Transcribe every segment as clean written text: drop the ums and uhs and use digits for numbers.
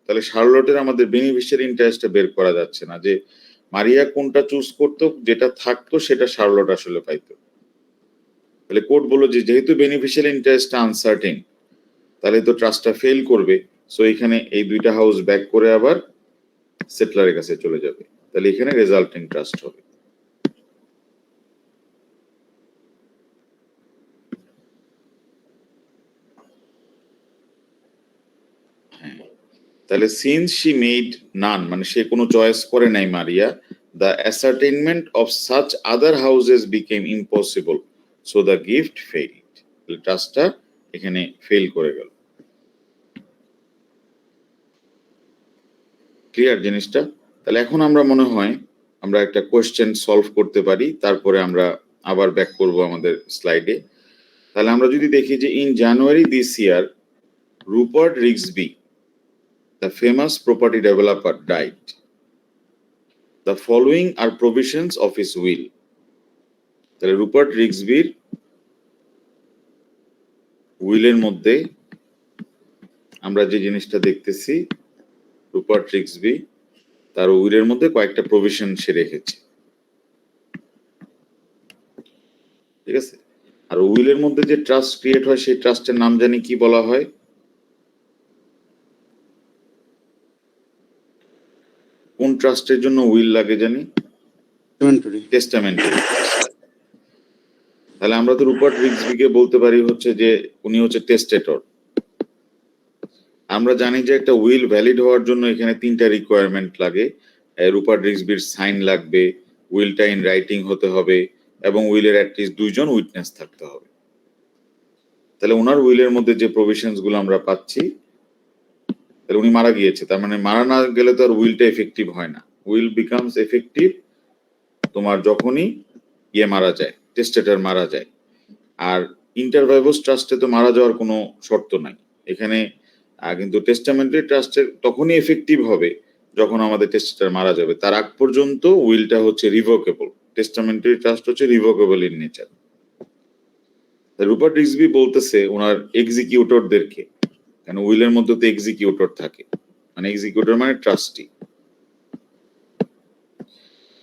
তাহলে শার্লটের আমাদের বেনিফিশিয়ারি ইন্টারেস্টটা বের করা যাচ্ছে না, যে মারিয়া কোনটা চুজ করতো, যেটা থাকতো সেটা শার্লট আসলে পাইতো। তাহলে কোর্ট বললো যে যেহেতু বেনিফিশিয়ারি ইন্টারেস্টটা আনসার্টেন, তাহলে তো ট্রাস্টটা ফেল করবে। সো এখানে এই দুইটা হাউস ব্যাক করে আবার সেটলারের কাছে চলে যাবে। তাহলে এখানে রেজাল্টিং ট্রাস্ট হবে। হ্যাঁ, তাহলে সিন্স শি মেড নান, মানে সে কোনো চয়েস করে নাই Maria, the ascertainment of such other houses became impossible, so the gift failed. তাহলে ট্রাস্টটা এখানে ফেল করে গেল। ক্লিয়ার জিনিসটা? তাহলে এখন আমরা মনে হয় আমরা একটা কোয়েশ্চেন সলভ করতে পারি, তারপরে আমরা আবার ব্যাক করব আমাদের স্লাইডে। তাহলে আমরা যদি দেখি যে in January this year Rupert Rixby, the famous property developer, died. The following are provisions of his will. তাহলে রুপার্ট রিক্সবির উইলের মধ্যে আমরা যে জিনিসটা দেখতেছি, রুপার্ট রিক্সবি তার উইলের মধ্যে কয়েকটা প্রভিশন সে রেখেছে, ঠিক আছে? আর উইলের মধ্যে যে ট্রাস্ট ক্রিয়েট হয় সেই ট্রাস্টের নাম জানি কি বলা হয়? কোন ট্রাস্টের জন্য উইল লাগে জানি? টেস্টামেন্টারি। তাহলে আমরা তো রুপার্ট রিক্সবিকে বলতে পারি হচ্ছে যে উনি হচ্ছে টেস্টেটর। আমরা জানি যে একটা উইল ভ্যালিড হওয়ার জন্য এখানে তিনটা রিকোয়ারমেন্ট লাগে। রুপার্ট রিক্সবির সাইন লাগবে, উইলটা ইন রাইটিং হতে হবে, এবং উইলের অ্যাটলিস্ট দুইজন উইটনেস থাকতে হবে। তাহলে ওনার উইলের মধ্যে যে প্রভিশনস গুলো আমরা পাচ্ছি, তাহলে উনি মারা গিয়েছে, তার মানে মারা না গেলে তো আর উইলটা এফেক্টিভ হয় না। উইল বিকামস এফেক্টিভ তোমার যখনই মারা যায়, টেস্টেটর মারা যায়। আর ইন্টার ভাইভোস ট্রাস্টে তো মারা যাওয়ার কোনো শর্ত নাই এখানে, কিন্তু টেস্টামেন্টারি ট্রাস্টের তখনই এফেক্টিভ হবে যখন আমাদের টেস্টেটর মারা যাবে। তার আগ পর্যন্ত উইলটা হচ্ছে রিভোকেবল। টেস্টামেন্টারি ট্রাস্ট হচ্ছে রিভোকেবল ইন নেচার। রুপার্ট রিক্সবি বলতেছে ওনার এক্সিকিউটরদেরকে, কারণ উইলের মধ্যে তো এক্সিকিউটর থাকে, মানে এক্সিকিউটর মানে ট্রাস্টি,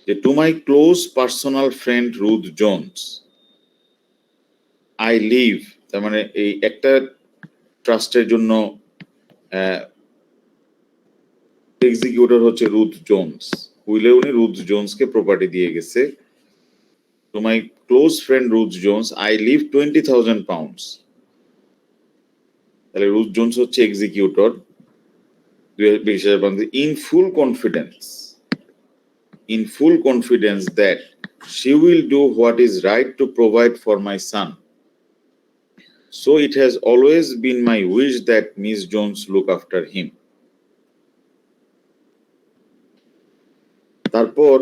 যে to my close personal friend Ruth Jones I leave. তার মানে এই একটা ট্রাস্টের জন্য এক্সিকিউটর হচ্ছে রুথ জোনস। উইলে উনি রুথ জোনসকে প্রপার্টি দিয়ে গেছে। To my close friend Ruth Jones I leave 20,000 pounds. তাহলে রুথ জোনস হচ্ছে executor. In full confidence that she will do what is right to provide for my son. So it has always been my wish that Miss Jones look after him. তারপর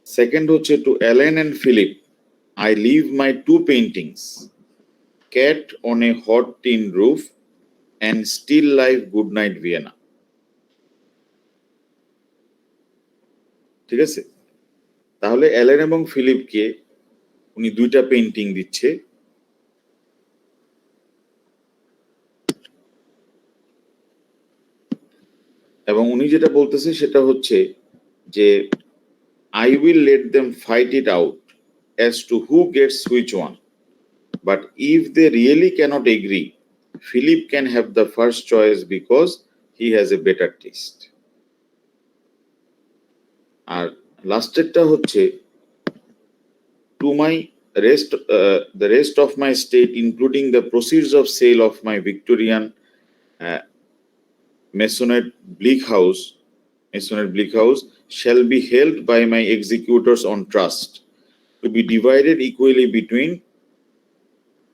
second হচ্ছে to Allen and Philip I leave my two paintings, Cat on a Hot Tin Roof and Still Life Goodnight Vienna. ঠিক আছে? তাহলে Allen এবং ফিলিপকে উনি দুইটা painting দিচ্ছে, এবং উনি যেটা বলতেছে সেটা হচ্ছে যে I will let them fight it out as to who gets which one. But if they really cannot agree, Philip can have the first choice because he has a better taste. আর লাস্টেরটা হচ্ছে to my the rest of my estate, including the proceeds of sale of my Victorian Masonette Bleak House shall be held by my executors on trust to be divided equally between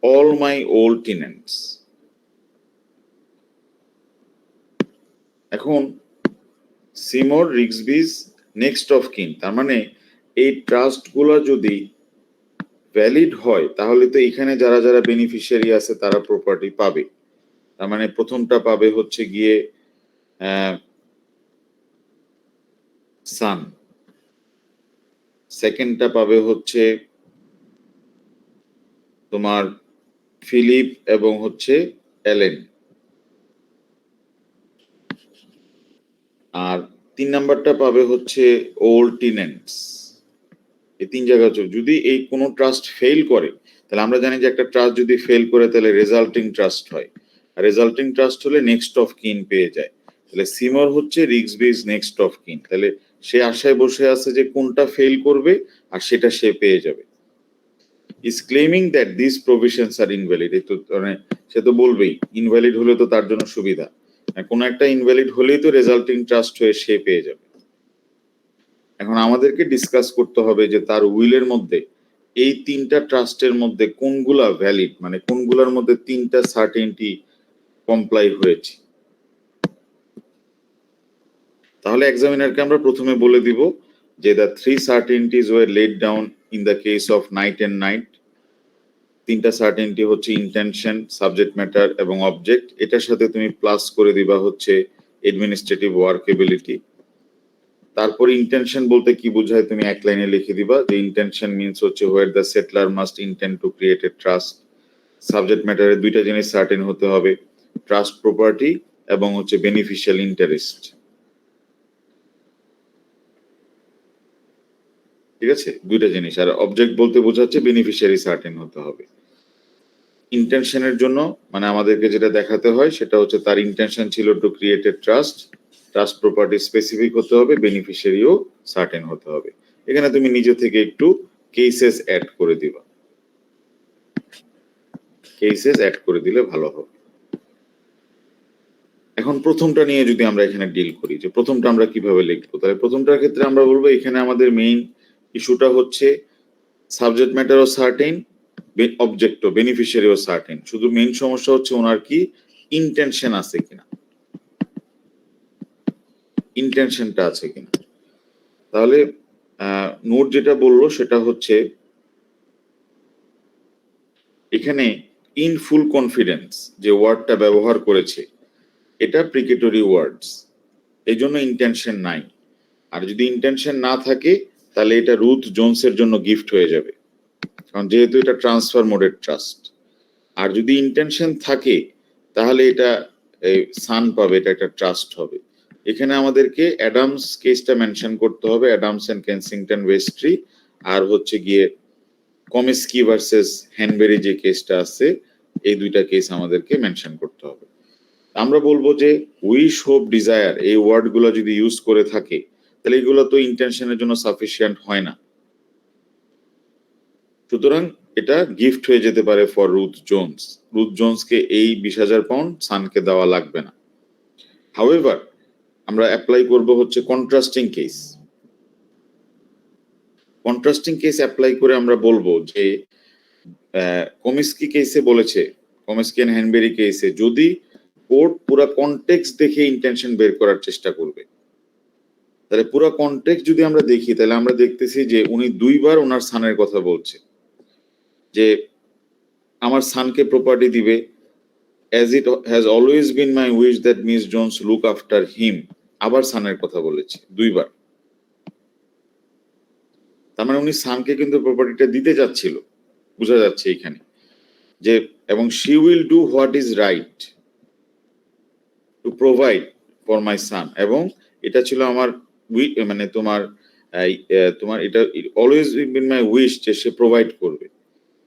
all my old tenants. এখন Simar রিক্সবিজ next of কিন, তার মানে এই trust গুলো যদি valid হয় তাহলে তো এখানে যারা যারা বেনিফিশিয়ারি আছে তারা প্রপার্টি পাবে। তার মানে প্রথমটা পাবে হচ্ছে গিয়ে সান, সেকেন্ডটা পাবে হচ্ছে তোমার ফিলিপ এবং হচ্ছে অ্যালেন, আর 3 নাম্বারটা পাবে হচ্ছে ওল্ড টেনেন্টস। এই 3 জায়গা হচ্ছে যদি এই কোনো ট্রাস্ট ফেল করে, তাহলে আমরা জানি যে একটা ট্রাস্ট যদি ফেল করে তাহলে রেজাল্টিং ট্রাস্ট হয়, আর রেজাল্টিং ট্রাস্ট হলে নেক্সট অফ কিন পেয়ে যায়। তাহলে সিমর হচ্ছে রিক্সবি's নেক্সট অফ কিন। তাহলে সে আশায় বসে আছে যে কোনটা ফেল করবে আর সেটা সে পেয়ে যাবে। Is claiming that this provisions are invalid. এই তো মানে সে তো বলবেই, ইনভ্যালিড হলে তো তার জন্য সুবিধা, কোনো একটা ইনভ্যালিড হলেই তো রেজাল্টিং ট্রাস্ট হয়ে সে পেয়ে যাবে। এখন আমাদেরকে ডিসকাস করতে হবে যে তার উইলের মধ্যে এই 3টা ট্রাস্টের মধ্যে কোনগুলা ভ্যালিড, মানে কোনগুলোর মধ্যে 3টা সার্টেনটি কমপ্লাই হয়েছে। তাহলে এক্সামিনারকে আমরা প্রথমে বলে দিব যে the 3 certainties were laid down in the case of Knight and Knight. 3টা সার্টেনটি হচ্ছে ইন্টেনশন, সাবজেক্ট ম্যাটার এবং অবজেক্ট। এটার সাথে তুমি প্লাস করে দিবা হচ্ছে অ্যাডমিনিস্ট্রেটিভ ওয়ার্কেবিলিটি। তারপর ইন্টেনশন বলতে কি বোঝায় তুমি এক লাইনে লিখে দিবা যে ইন্টেনশন মিন্স হচ্ছে where the settlor must intend to create a trust. Subject ম্যাটারে 2টা জিনিস সার্টেন হতে হবে, ট্রাস্ট প্রপার্টি এবং হচ্ছে বেনিফিশিয়াল ইন্টারেস্ট। ঠিক আছে, 2টা জিনিস। আর অবজেক্ট বলতে বোঝাচ্ছে বেনিফিশিয়ারি সার্টেন হতে হবে। ইন্টেনশনের জন্য মানে আমাদেরকে যেটা দেখাতে হয় সেটা হচ্ছে তার ইন্টেনশন ছিল two create a trust, trust property specific হতে হবে, বেনিফিশিয়ারিও সার্টেন হতে হবে। এখানে তুমি নিজে থেকে একটু কেসেস অ্যাড করে দিবা, কেসেস অ্যাড করে দিলে ভালো হবে। এখন প্রথমটা নিয়ে যদি আমরা এখানে ডিল করি যে প্রথমটা আমরা কিভাবে লিখবো, তাহলে প্রথমটার ক্ষেত্রে আমরা বলবো এখানে আমাদের মেইন ইস্যুটা হচ্ছে সাবজেক্ট ম্যাটারও সার্টেন, অবজেক্টও বেনিফিশিয়ারিও সার্টেন। শুধু মেইন সমস্যা হচ্ছে ওনার কি ইন্টেনশন আছে কিনা, ইন্টেনশনটা আছে কিনা। তাহলে নোট যেটা বললো সেটা হচ্ছে এখানে ইন ফুল কনফিডেন্স যে ওয়ার্ডটা ব্যবহার করেছে এটা প্রিকেটরি ওয়ার্ডস, এই জন্য ইন্টেনশন নাই। আর যদি ইন্টেনশন না থাকে তাহলে এটা রুথ জোনসের জন্য গিফট হয়ে যাবে, কারণ যেহেতু এটা ট্রান্সফার মোডের ট্রাস্ট। আর যদি ইন্টেনশন থাকে তাহলে এটা সান পাবে, এটা একটা ট্রাস্ট হবে। এখানে আমাদেরকে অ্যাডামস কেসটা মেনশন করতে হবে, অ্যাডামস এন্ড কেনসিংটন ওয়েস্ট্রি, আর হচ্ছে গিয়ে কমিস্কি ভার্সেস হ্যানবেরি যে কেসটা আছে, এই 2টা কেস আমাদেরকে মেনশন করতে হবে। আমরা বলবো যে উইশ, হোপ, ডিজায়ার এই ওয়ার্ডগুলো যদি ইউজ করে থাকে তাহলে এগুলো তো ইন্টেনশনের জন্য সাফিসিয়েন্ট হয় না, সুতরাং এটা গিফট হয়ে যেতে পারে ফর রুথ জোনস। রুথ জোনসকে এই 20,000 পাউন্ড সানকে দেওয়া লাগবে না। হাউএভার আমরা অ্যাপ্লাই করব হচ্ছে contrasting case. Contrasting case apply করে আমরা বলবো যে কমিস্কি কেসে বলেছে, কমিস্কি এন্ড হ্যানবেরি কেসে যদি কোর্ট পুরো কনটেক্সট দেখে ইন্টেনশন বের করার চেষ্টা করবে, তাহলে পুরো কনটেক্সট যদি আমরা দেখি তাহলে আমরা দেখতেছি যে উনি 2বার ওনার সানের কথা বলছে যে আমার সানকে প্রপার্টি দিবে, as it has always been my wish that Miss Jones look after him। আবার সানের কথা বলেছে 2বার, তার মানে উনি সানকে কিন্তু প্রপার্টিটা দিতে যাচ্ছিল, বোঝা যাচ্ছে এখানে যে, এবং she will do what is right to provide for my son। এবং এটা ছিল আমার মানে তোমার এটা অলওয়েজ বিন মাই উইশ যে সে প্রোভাইড করবে।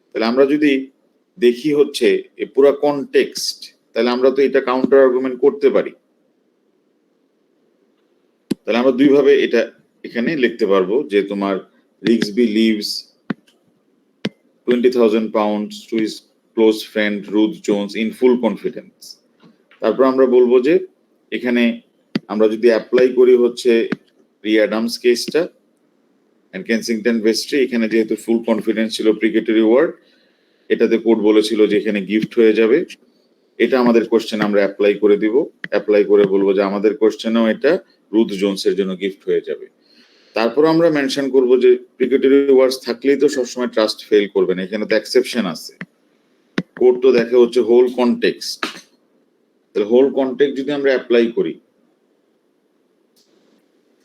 তাহলে আমরা যদি দেখি হচ্ছে এই পুরো কনটেক্সট, তাহলে আমরা তো এটা কাউন্টার আর্গুমেন্ট করতে পারি। তাহলে আমরা 2 ভাবে এটা এখানে লিখতে পারবো যে তোমার রিক্সবি leaves 20,000 pounds to his close friend Ruth Jones in full confidence। তারপর আমরা বলবো যে এখানে আমরা যদি অ্যাপ্লাই করি হচ্ছে অ্যাডামস কেসটা এন্ড কেনসিংটন ওয়েস্ট্রি, এখানে যেহেতু ফুল কনফিডেন্স ছিল প্রিকেটরি ওয়ার্ড, এটাতে কোর্ট বলেছিল যে এখানে গিফট হয়ে যাবে। এটা আমাদের কোশ্চেন আমরা অ্যাপ্লাই করে দিব, অ্যাপ্লাই করে বলবো যে আমাদের কোশ্চেনেও এটা রুথ জোনসের জন্য গিফট হয়ে যাবে। তারপর আমরা মেনশন করব যে প্রিকেটরি ওয়ার্ডস থাকলেই তো সবসময় ট্রাস্ট ফেল করবে না, এখানে তো এক্সেপশন আছে। কোর্ট তো দেখে হচ্ছে হোল কনটেক্সট, তাহলে হোল কনটেক্সট যদি আমরা অ্যাপ্লাই করি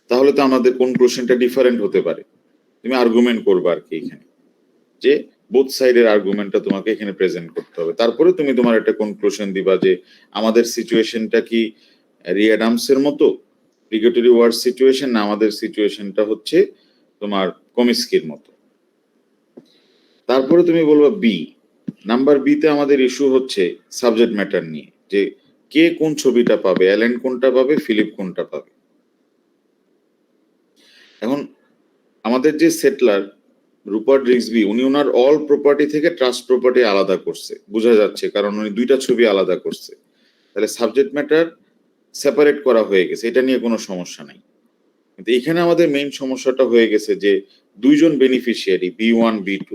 তাহলে তো আমাদের কনক্লুশনটা ডিফারেন্ট হতে পারে। তুমি আর্গুমেন্ট করবে আর কি এখানে, যে বোথ সাইডের আর্গুমেন্টটা তোমাকে এখানে প্রেজেন্ট করতে হবে। তারপরে তুমি তোমার একটা কনক্লুশন দিবা যে আমাদের সিচুয়েশনটা কি রিঅ্যাডামসের মতো রিগেটরি ওয়ার্ড সিচুয়েশন না, আমাদের সিচুয়েশনটা হচ্ছে তোমার কমিস্কির মতো। তারপরে তুমি বলবা বি, নাম্বার বি তে আমাদের ইস্যু হচ্ছে সাবজেক্ট ম্যাটার নিয়ে, যে কে কোন ছবিটা পাবে, অ্যালেন কোনটা পাবে, ফিলিপ কোনটা পাবে। এখন আমাদের যে সেটলার রুপার্ট রিক্সবি, উনি ওনার অল প্রপার্টি থেকে ট্রাস্ট প্রপার্টি আলাদা করছে, বোঝা যাচ্ছে, কারণ উনি দুইটা ছবি আলাদা করছে। তাহলে সাবজেক্ট ম্যাটার সেপারেট করা হয়ে গেছে, এটা নিয়ে কোনো সমস্যা নাই। কিন্তু এখানে আমাদের মেইন সমস্যাটা হয়ে গেছে যে দুইজন বেনিফিশিয়ারি B1 B2,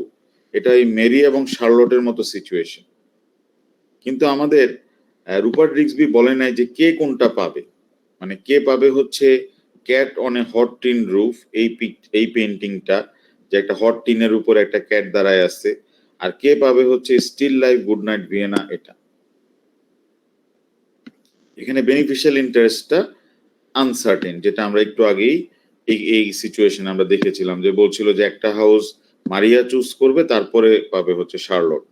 এটা এই মেরি এবং শার্লটের মতো সিচুয়েশন। কিন্তু আমাদের রুপার্ট রিক্সবি বলে নাই যে কে কোনটা পাবে। মানে কে পাবে হচ্ছে cat on a hot tin roof, এই পেইন্টিংটা, যে একটা হট টিনের উপর একটা ক্যাট দাঁড়ায় আছে, আর কে পাবে হচ্ছে still life good night Vienna, এটা। এখানে বেনিফিশিয়াল ইন্টারেস্টটা আনসার্টেন, যেটা আমরা একটু আগেই এই সিচুয়েশন আমরা দেখেছিলাম, যে বলছিল যে একটা হাউস মারিয়া চুজ করবে, তারপরে পাবে হচ্ছে শার্লট।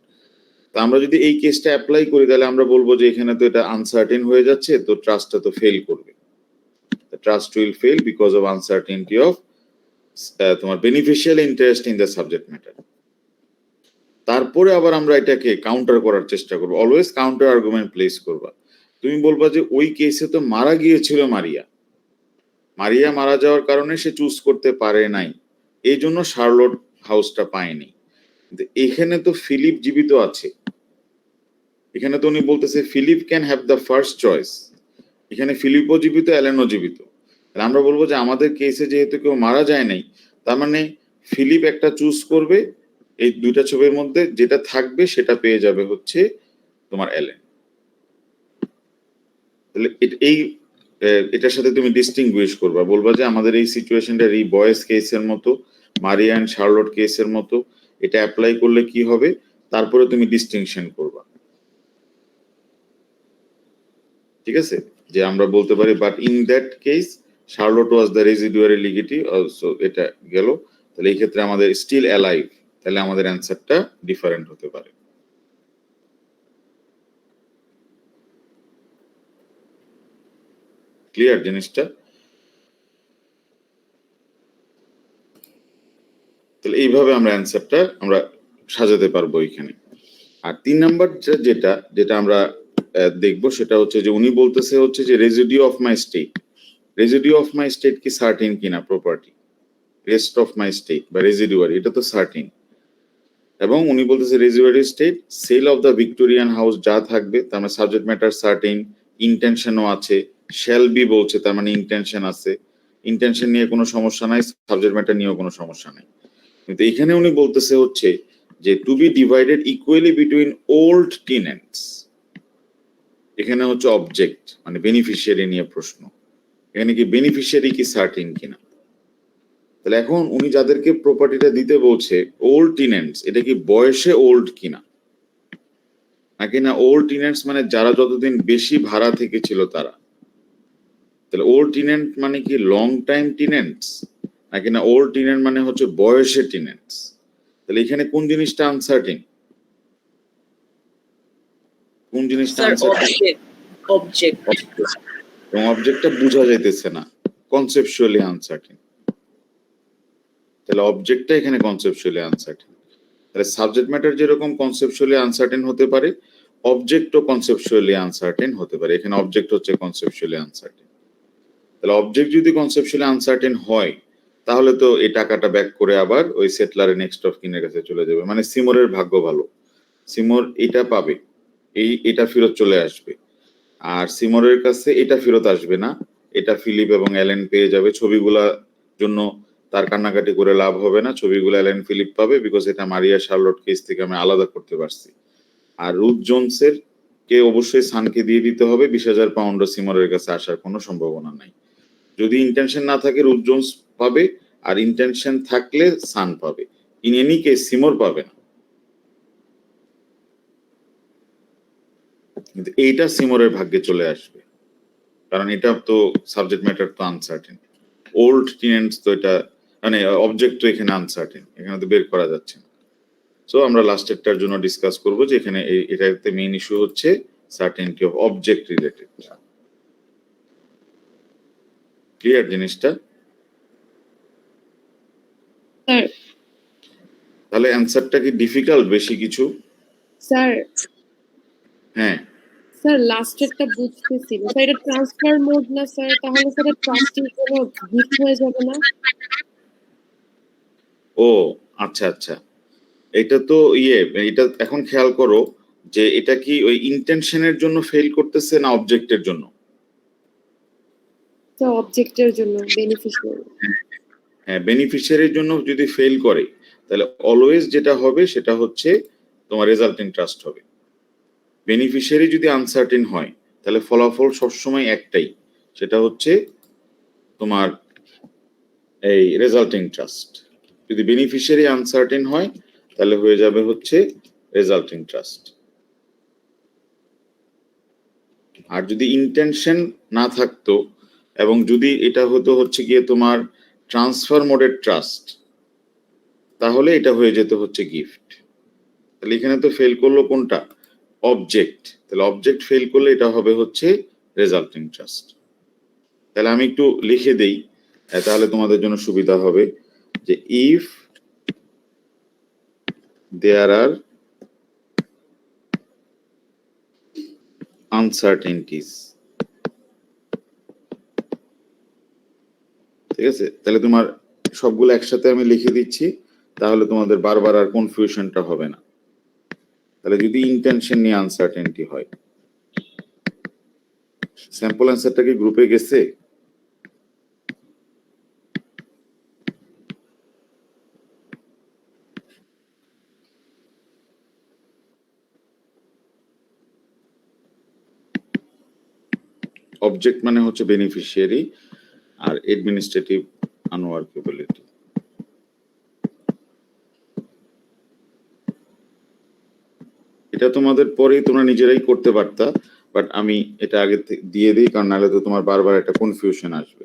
তো আমরা যদি এই কেসটা অ্যাপ্লাই করি, তাহলে আমরা বলবো যে এখানে তো এটা আনসার্টেন হয়ে যাচ্ছে, তো ট্রাস্টটা তো ফেল করবে। Trust will fail because of uncertainty of তোমার beneficial interest in the subject matter. তারপরে আবার আমরা এটাকে কাউন্টার করার চেষ্টা করবো, অলওয়েজ কাউন্টার আর্গুমেন্ট প্লেস করবা। তুমি বলবা যে ওই কেসে তো মারা গিয়েছিল মারিয়া, মারিয়া মারা যাওয়ার কারণে সে চুজ করতে পারে নাই, এই জন্য শার্লট হাউসটা পায়নি। কিন্তু এখানে তো ফিলিপ জীবিত আছে, এখানে তো উনি বলতেছে Philip can have the first choice. এখানে ফিলিপও জীবিত, অ্যালেনও জীবিত। আমরা বলবো যে আমাদের কেসে যেহেতু কেউ মারা যায় নাই, তার মানে ফিলিপ একটা চুজ করবে, এই দুইটা ছবির মধ্যে যেটা থাকবে সেটা পেয়ে যাবে হচ্ছে তোমার অ্যালেন। তাহলে এই এটার সাথে তুমি ডিস্টিংগুইশ করবা, বলবা যে আমাদের এই সিচুয়েশনটা এই বয়েস কেসের মতো, মারিয়া এন্ড শার্লট কেসের মতো, এটা অ্যাপ্লাই করলে কি হবে, তারপরে তুমি ডিস্টিংশন করবা। ঠিক আছে, যে আমরা বলতে পারি but in that case Charlotte was the residuary legatee also, এটা গেল। তাহলে এই ক্ষেত্রে আমাদের স্টিল অ্যালাইভ, তাহলে আমাদের অ্যান্সারটা ডিফারেন্ট হতে পারে। ক্লিয়ার জিনিসটা? তাহলে এইভাবে আমরা অ্যান্সারটা আমরা সাজাতে পারবো এখানে। আর 3 নাম্বার যেটা আমরা দেখবো, সেটা হচ্ছে যে উনি বলতেছে হচ্ছে যে residue of my estate, residue of my estate কি সার্টেন কিনা property, rest of my estate বা রেজিডুয়ারি, এটা তো সার্টেন। এবং উনি বলতেছে residuary estate, sale of the Victorian house যা থাকবে, তার মানে সাবজেক্ট ম্যাটার সার্টেন, ইন্টেনশনও আছে, শ্যাল বি বলছে, তার মানে ইন্টেনশন আছে, ইন্টেনশন নিয়ে কোনো সমস্যা নাই, সাবজেক্ট ম্যাটার নিয়েও কোনো সমস্যা নাই। কিন্তু এখানে উনি বলতেছে হচ্ছে যে to be divided equally between old tenants, এখানে হচ্ছে অবজেক্ট মানে বেনিফিশিয়ারি নিয়ে প্রশ্ন, এখানে কি বেনিফিশিয়ারি কি সার্টেন কিনা। তাহলে এখন উনি যাদেরকে প্রপার্টিটা দিতে বলছে ওল্ড টেনেন্টস, এটা কি বয়সে ওল্ড কিনা, নাকি না ওল্ড টেনেন্টস মানে যারা যতদিন বেশি ভাড়া থেকে ছিল তারা। তাহলে ওল্ড টেনেন্ট মানে কি লং টাইম টেনেন্টস, নাকি না ওল্ড টেনেন্ট মানে হচ্ছে বয়সে টেনেন্টস। তাহলে এখানে কোন জিনিসটা আনসার্টেন, কোন জিনিসটা আনসার্টেন? অবজেক্ট। এবং অবজেক্টটা বোঝা যাইতেছে না, কনসেপচুয়ালি আনসার্টেন। তাহলে অবজেক্টটা এখানে কনসেপচুয়ালি আনসার্টেন। তাহলে সাবজেক্ট ম্যাটার যেরকম কনসেপচুয়ালি আনসার্টেন হতে পারে, অবজেক্টও কনসেপচুয়ালি আনসার্টেন হতে পারে। এখানে অবজেক্ট হচ্ছে কনসেপচুয়ালি আনসার্টেন। তাহলে অবজেক্ট যদি কনসেপচুয়ালি আনসার্টেন হয়, তাহলে তো এই টাকাটা ব্যাক করে আবার ওই সেটলারের নেক্সট অফ কিনের কাছে চলে যাবে। মানে সিমোরের ভাগ্য ভালো, সিমোর এটা পাবে, এটা ফেরত চলে আসবে। আর সিমোরের কাছে এটা ফেরত আসবে না, এটা ফিলিপ এবং অ্যালেন পেয়ে যাবে। ছবিগুলা জন্য তার কান্নাকাটি করে লাভ হবে না, ছবিগুলো অ্যালেন ফিলিপ পাবে, বিকজ এটা মারিয়া শার্লট কেস থেকে আমি আলাদা করতে পারছি। আর রুথ জোনসের কে অবশ্যই সানকে দিয়ে দিতে হবে 20,000 পাউন্ড, সিমোরের কাছে আসার কোনো সম্ভাবনা নাই। যদি ইন্টেনশন না থাকে রুথ জোনস পাবে, আর ইন্টেনশন থাকলে সান পাবে। ইন এনি কেস সিমোর পাবে না, কিন্তু এইটা সিমোরের ভাগ্যে চলে আসবে, কারণ এটা তো সাবজেক্ট ম্যাটার তো আনসার্টেন। ওল্ড টেনেন্টস তো এটা মানে অবজেক্ট তো এখানে আনসার্টেন, এখানে তো বের করা যাচ্ছে না। সো আমরা লাস্টেরটার জন্য ডিসকাস করব যে এখানে এটাতে মেইন ইস্যু হচ্ছে certainty of object related. Clear জিনিসটা? স্যার তাহলে অ্যান্সারটা কি ডিফিকাল্ট বেশি কিছু? স্যার হ্যাঁ, স্যার লাস্টেরটা বুঝতেছি না স্যার, এটা ট্রান্সফার মোড না স্যার, তাহলে স্যার ট্রাস্টের জন্য গিফট হয়ে যাবে না? ও আচ্ছা আচ্ছা, এটা তো এটা এখন খেয়াল করো যে এটা কি ওই ইন্টেনশনের জন্য ফেল করতেছে না অবজেক্টের জন্য? স্যার অবজেক্টের জন্য, বেনিফিশিয়ারি। হ্যাঁ, বেনিফিশিয়ারির জন্য যদি ফেল করে তাহলে অলওয়েজ যেটা হবে সেটা হচ্ছে তোমার রেজাল্টিং ট্রাস্ট হবে। বেনিফিশিয়ারি যদি আনসার্টেন হয় তাহলে ফলাফল সবসময় একটাই, সেটা হচ্ছে তোমার এই রেজাল্টিং ট্রাস্ট। যদি বেনিফিশিয়ারি আনসার্টেন হয় তাহলে হয়ে যাবে হচ্ছে রেজাল্টিং ট্রাস্ট। আর যদি ইন্টেনশন না থাকতো এবং যদি এটা হতো হচ্ছে গিয়ে তোমার ট্রান্সফার মোডের ট্রাস্ট, তাহলে এটা হয়ে যেত হচ্ছে গিফট। তাহলে এখানে তো ফেল করলো কোনটা? অবজেক্ট। তাহলে অবজেক্ট ফেল করলে এটা হবে হচ্ছে রেজাল্টিং ট্রাস্ট। তাহলে আমি একটু লিখে দেই, তাহলে তোমাদের জন্য সুবিধা হবে যে ইফ দেয়ার আর আনসার্টেনটিজ, ঠিক আছে? তাহলে তোমার সবগুলো একসাথে আমি লিখে দিচ্ছি, তাহলে তোমাদের বারবার আর কনফিউশনটা হবে না। তাহলে যদি ইন্টেনশন নিয়ে আনসার্টেনটি হয়, স্যাম্পল অ্যান্সারটা কি গ্রুপে গেছে? অবজেক্ট মানে হচ্ছে বেনিফিশিয়ারি আর অ্যাডমিনিস্ট্রেটিভ আনওয়ার্কেবিলিটি। এটা তোমাদের পরেই তোমরা নিজেরাই করতে পারতা, বাট আমি এটা আগে দিয়ে দিই, কারণ নাহলে তো তোমার বারবার একটা কনফিউশন আসবে।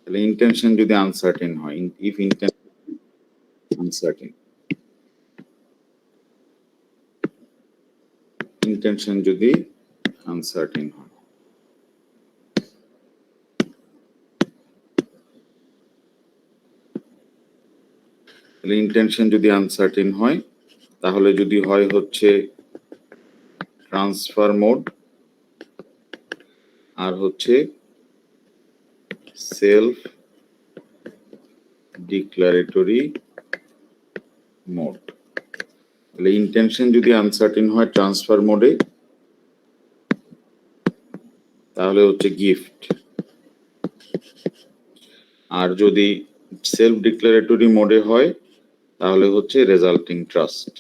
তাহলে ইন্টেনশন যদি আনসার্টেন হয়, ইফ ইন্টেনশন আনসার্টেন, ইন্টেনশন যদি আনসার্টেন হয়, তাহলে ইন্টেনশন যদি আনসার্টেন হয় তাহলে যদি হয় হচ্ছে ট্রান্সফার মোড আর হচ্ছে সেলফ ডিক্লারেটরি মোড। তাহলে ইন্টেনশন যদি আনসার্টেন হয় ট্রান্সফার মোডে তাহলে হচ্ছে গিফট, আর যদি সেলফ ডিক্লারেটরি মোডে হয় তাহলে হচ্ছে রেজাল্টিং ট্রাস্ট।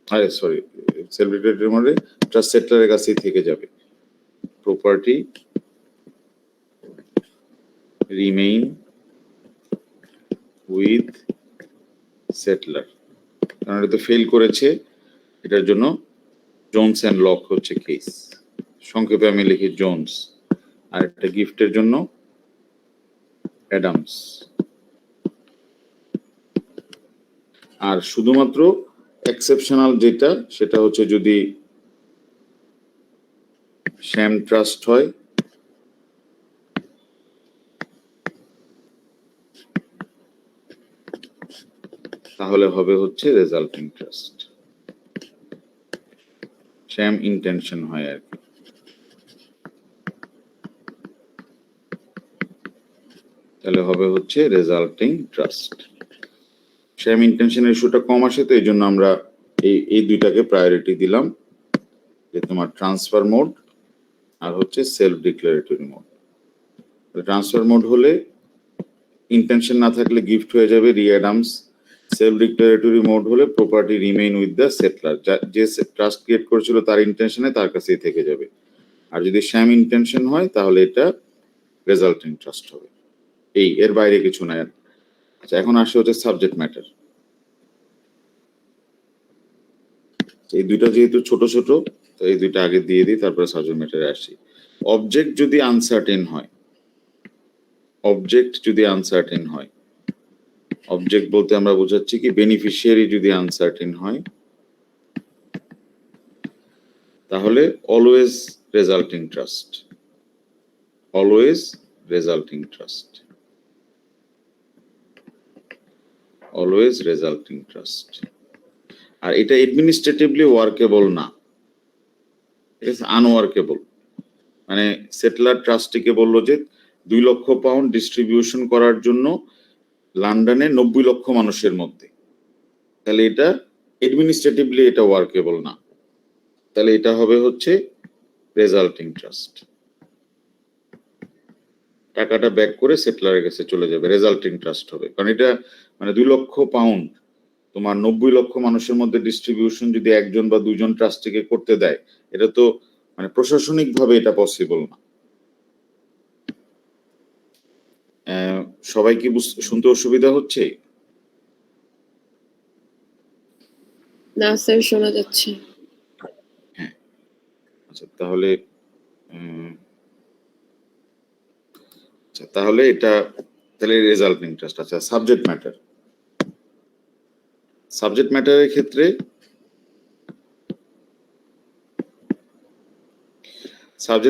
আরে সরি, সেলফ ডিক্লারেটরি মোডে ট্রাস্ট সেটলারের কাছেই থেকে যাবে, প্রপার্টি রিমেইন উইথ সেটলার। কারণ এটা তো ফেল করেছে, এটার জন্য জোনস অ্যান্ড লক হচ্ছে কেস, সংক্ষেপে আমি লিখি জোনস। আর একটা গিফটের জন্য অ্যাডামস। আর শুধুমাত্র এক্সেপশনাল যেটা, সেটা হচ্ছে যদি শ্যাম ট্রাস্ট হয় তাহলে হবে হচ্ছে রেজাল্টিং ট্রাস্ট। শ্যাম ইন্টেনশন হয় আর কি, তাহলে হবে হচ্ছে রেজাল্টিং ট্রাস্ট। শ্যাম ইন্টেনশনের ইস্যুটা কম আসে, তো এই জন্য আমরা এই দুইটাকে প্রায়োরিটি দিলাম, যে তোমার ট্রান্সফার মোড আর হচ্ছে self declaratory mode. Transfer mode হলে ইন্টেনশন না থাকলে গিফট হয়ে যাবে রিঅ্যাডামস, সেলফ ডিক্লারেটরি মোড হলে property remain with the settler, যে ট্রাস্ট ক্রিয়েট করেছিল তার ইন্টেনশনে তার কাছেই থেকে যাবে। আর যদি শ্যাম ইন্টেনশন হয় তাহলে এটা রেজাল্টিং ট্রাস্ট হবে। এর বাইরে কিছু নাই। আচ্ছা, এখন আসে হচ্ছে সাবজেক্ট ম্যাটার। এই দুইটা যেহেতু ছোট ছোট, তো এই দুইটা আগে দিয়ে দিই, তারপরে সাবজেক্ট ম্যাটারে আসি। অবজেক্ট যদি আনসার্টেন হয়, অবজেক্ট যদি আনসার্টেন হয়, অবজেক্ট বলতে আমরা বোঝাচ্ছি কি বেনিফিশিয়ারি যদি আনসার্টেন হয় তাহলে always resulting trust, always resulting trust. Always resulting trust. আর এটা administratively workable না, it is unworkable. মানে সেটলার ট্রাস্টিকে বললো যে 2 লক্ষ পাউন্ড ডিস্ট্রিবিউশন করার জন্য লন্ডনে 90 লক্ষ মানুষের মধ্যে, তাহলে এটা অ্যাডমিনিস্ট্রেটিভলি এটা ওয়ার্কেবল না, তাহলে এটা হবে হচ্ছে রেজাল্টিং ট্রাস্ট। টাকাটা ব্যাক করে সেটলারের কাছে চলে যাবে, রেজাল্টিং ট্রাস্ট হবে। কারণ এটা মানে 2 লক্ষ পাউন্ড তোমার 90 লক্ষ মানুষের মধ্যে ডিস্ট্রিবিউশন যদি একজন বা দুজন ট্রাস্টিকে করতে দেয়, এটা তো মানে প্রশাসনিক ভাবে এটা পসিবল না। সবাই কি শুনতে অসুবিধা হচ্ছে? না স্যার, শোনা যাচ্ছে। হ্যাঁ, আচ্ছা তাহলে তাহলে এটা তাহলে রেজাল্টিং ট্রাস্ট। আচ্ছা, সাবজেক্ট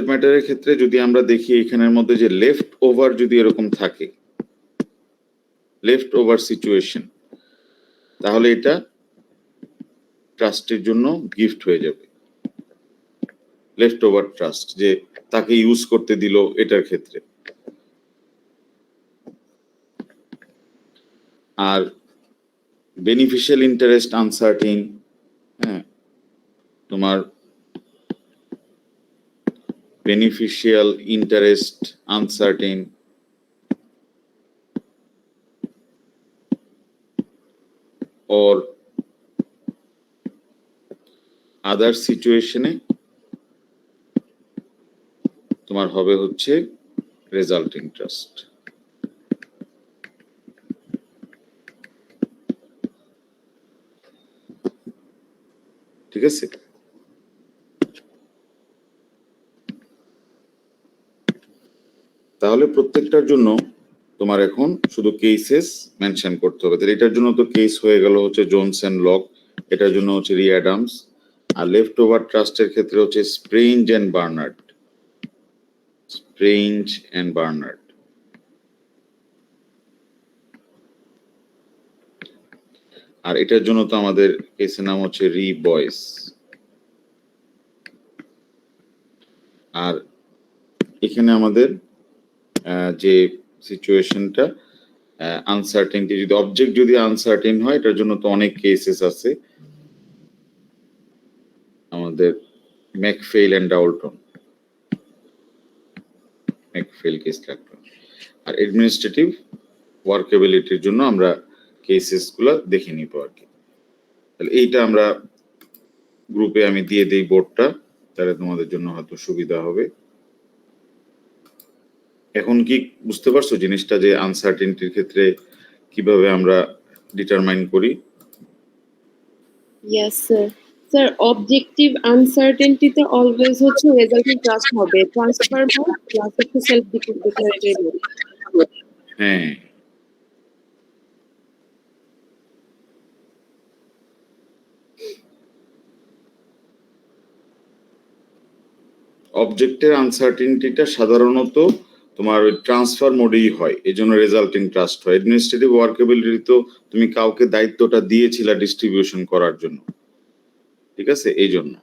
ম্যাটারের ক্ষেত্রে যদি আমরা দেখি এখানের মধ্যে যে লেফট ওভার যদি এরকম থাকে, লেফট ওভার সিচুয়েশন, তাহলে এটা ট্রাস্টের জন্য গিফট হয়ে যাবে। লেফট ওভার ট্রাস্ট, যে তাকে ইউজ করতে দিল এটার ক্ষেত্রে। আর বেনিফিশিয়াল ইন্টারেস্ট আনসার্টিন, হ্যাঁ তোমার beneficial interest uncertain, or other সিচুয়েশনে তোমার হবে হচ্ছে রেজাল্টিং ট্রাস্ট। ঠিক আছে, তাহলে প্রত্যেকটার জন্য তোমার এখন শুধু কেসেস মেনশন করতে হবে। তাহলে এটার জন্য তো কেস হয়ে গেল হচ্ছে জোনস এন্ড লক, এটার জন্য হচ্ছে রি অ্যাডামস, আর লেফট ওভার ট্রাস্টের ক্ষেত্রে হচ্ছে স্প্রেঞ্জ এন্ড বার্নার্ড। আর এটার জন্য তো আমাদের কেসের নাম হচ্ছে রি বয়েস। আর এখানে আমাদের যে সিচুয়েশনটা আনসার্টেনটি, যদি অবজেক্ট যদি আনসার্টেন হয়, এটার জন্য তো অনেক কেসেস আছে, আমাদের ম্যাকফেইল এন্ড ডাউলটন, ম্যাকফেইল কেস লাগবে। আর অ্যাডমিনিস্ট্রেটিভ ওয়ার্কেবিলিটির জন্য আমরা কেসেস গুলা দেখে নিব আর কি। তাহলে এইটা আমরা গ্রুপে আমি দিয়ে দেই বোর্ডটা, তাহলে তোমাদের জন্য হয়তো সুবিধা হবে। এখন কি বুঝতে পারছো জিনিসটা, যে আনসার্টেনটির ক্ষেত্রে কিভাবে আমরা ডিটারমাইন করি? Yes sir. স্যার, অবজেক্টিভ আনসার্টেনটিতে অলওয়েজ হচ্ছে রেজাল্টিং ট্রাস্ট হবে, ট্রান্সফার মোড প্লাস হচ্ছে সেলফ ডিক্লারেটরি মোড। হ্যাঁ, অবজেক্টের আনসার্টেনটিটা সাধারণত তোমার ওই ট্রান্সফার মোডেই হয়, এই জন্য রেজাল্টিং ট্রাস্ট হয়। অ্যাডমিনিস্ট্রেটিভ ওয়ার্কেবিলিটি তো তুমি কাউকে দায়িত্বটা দিয়েছিলা ডিস্ট্রিবিউশন করার জন্য, ঠিক আছে, এই জন্য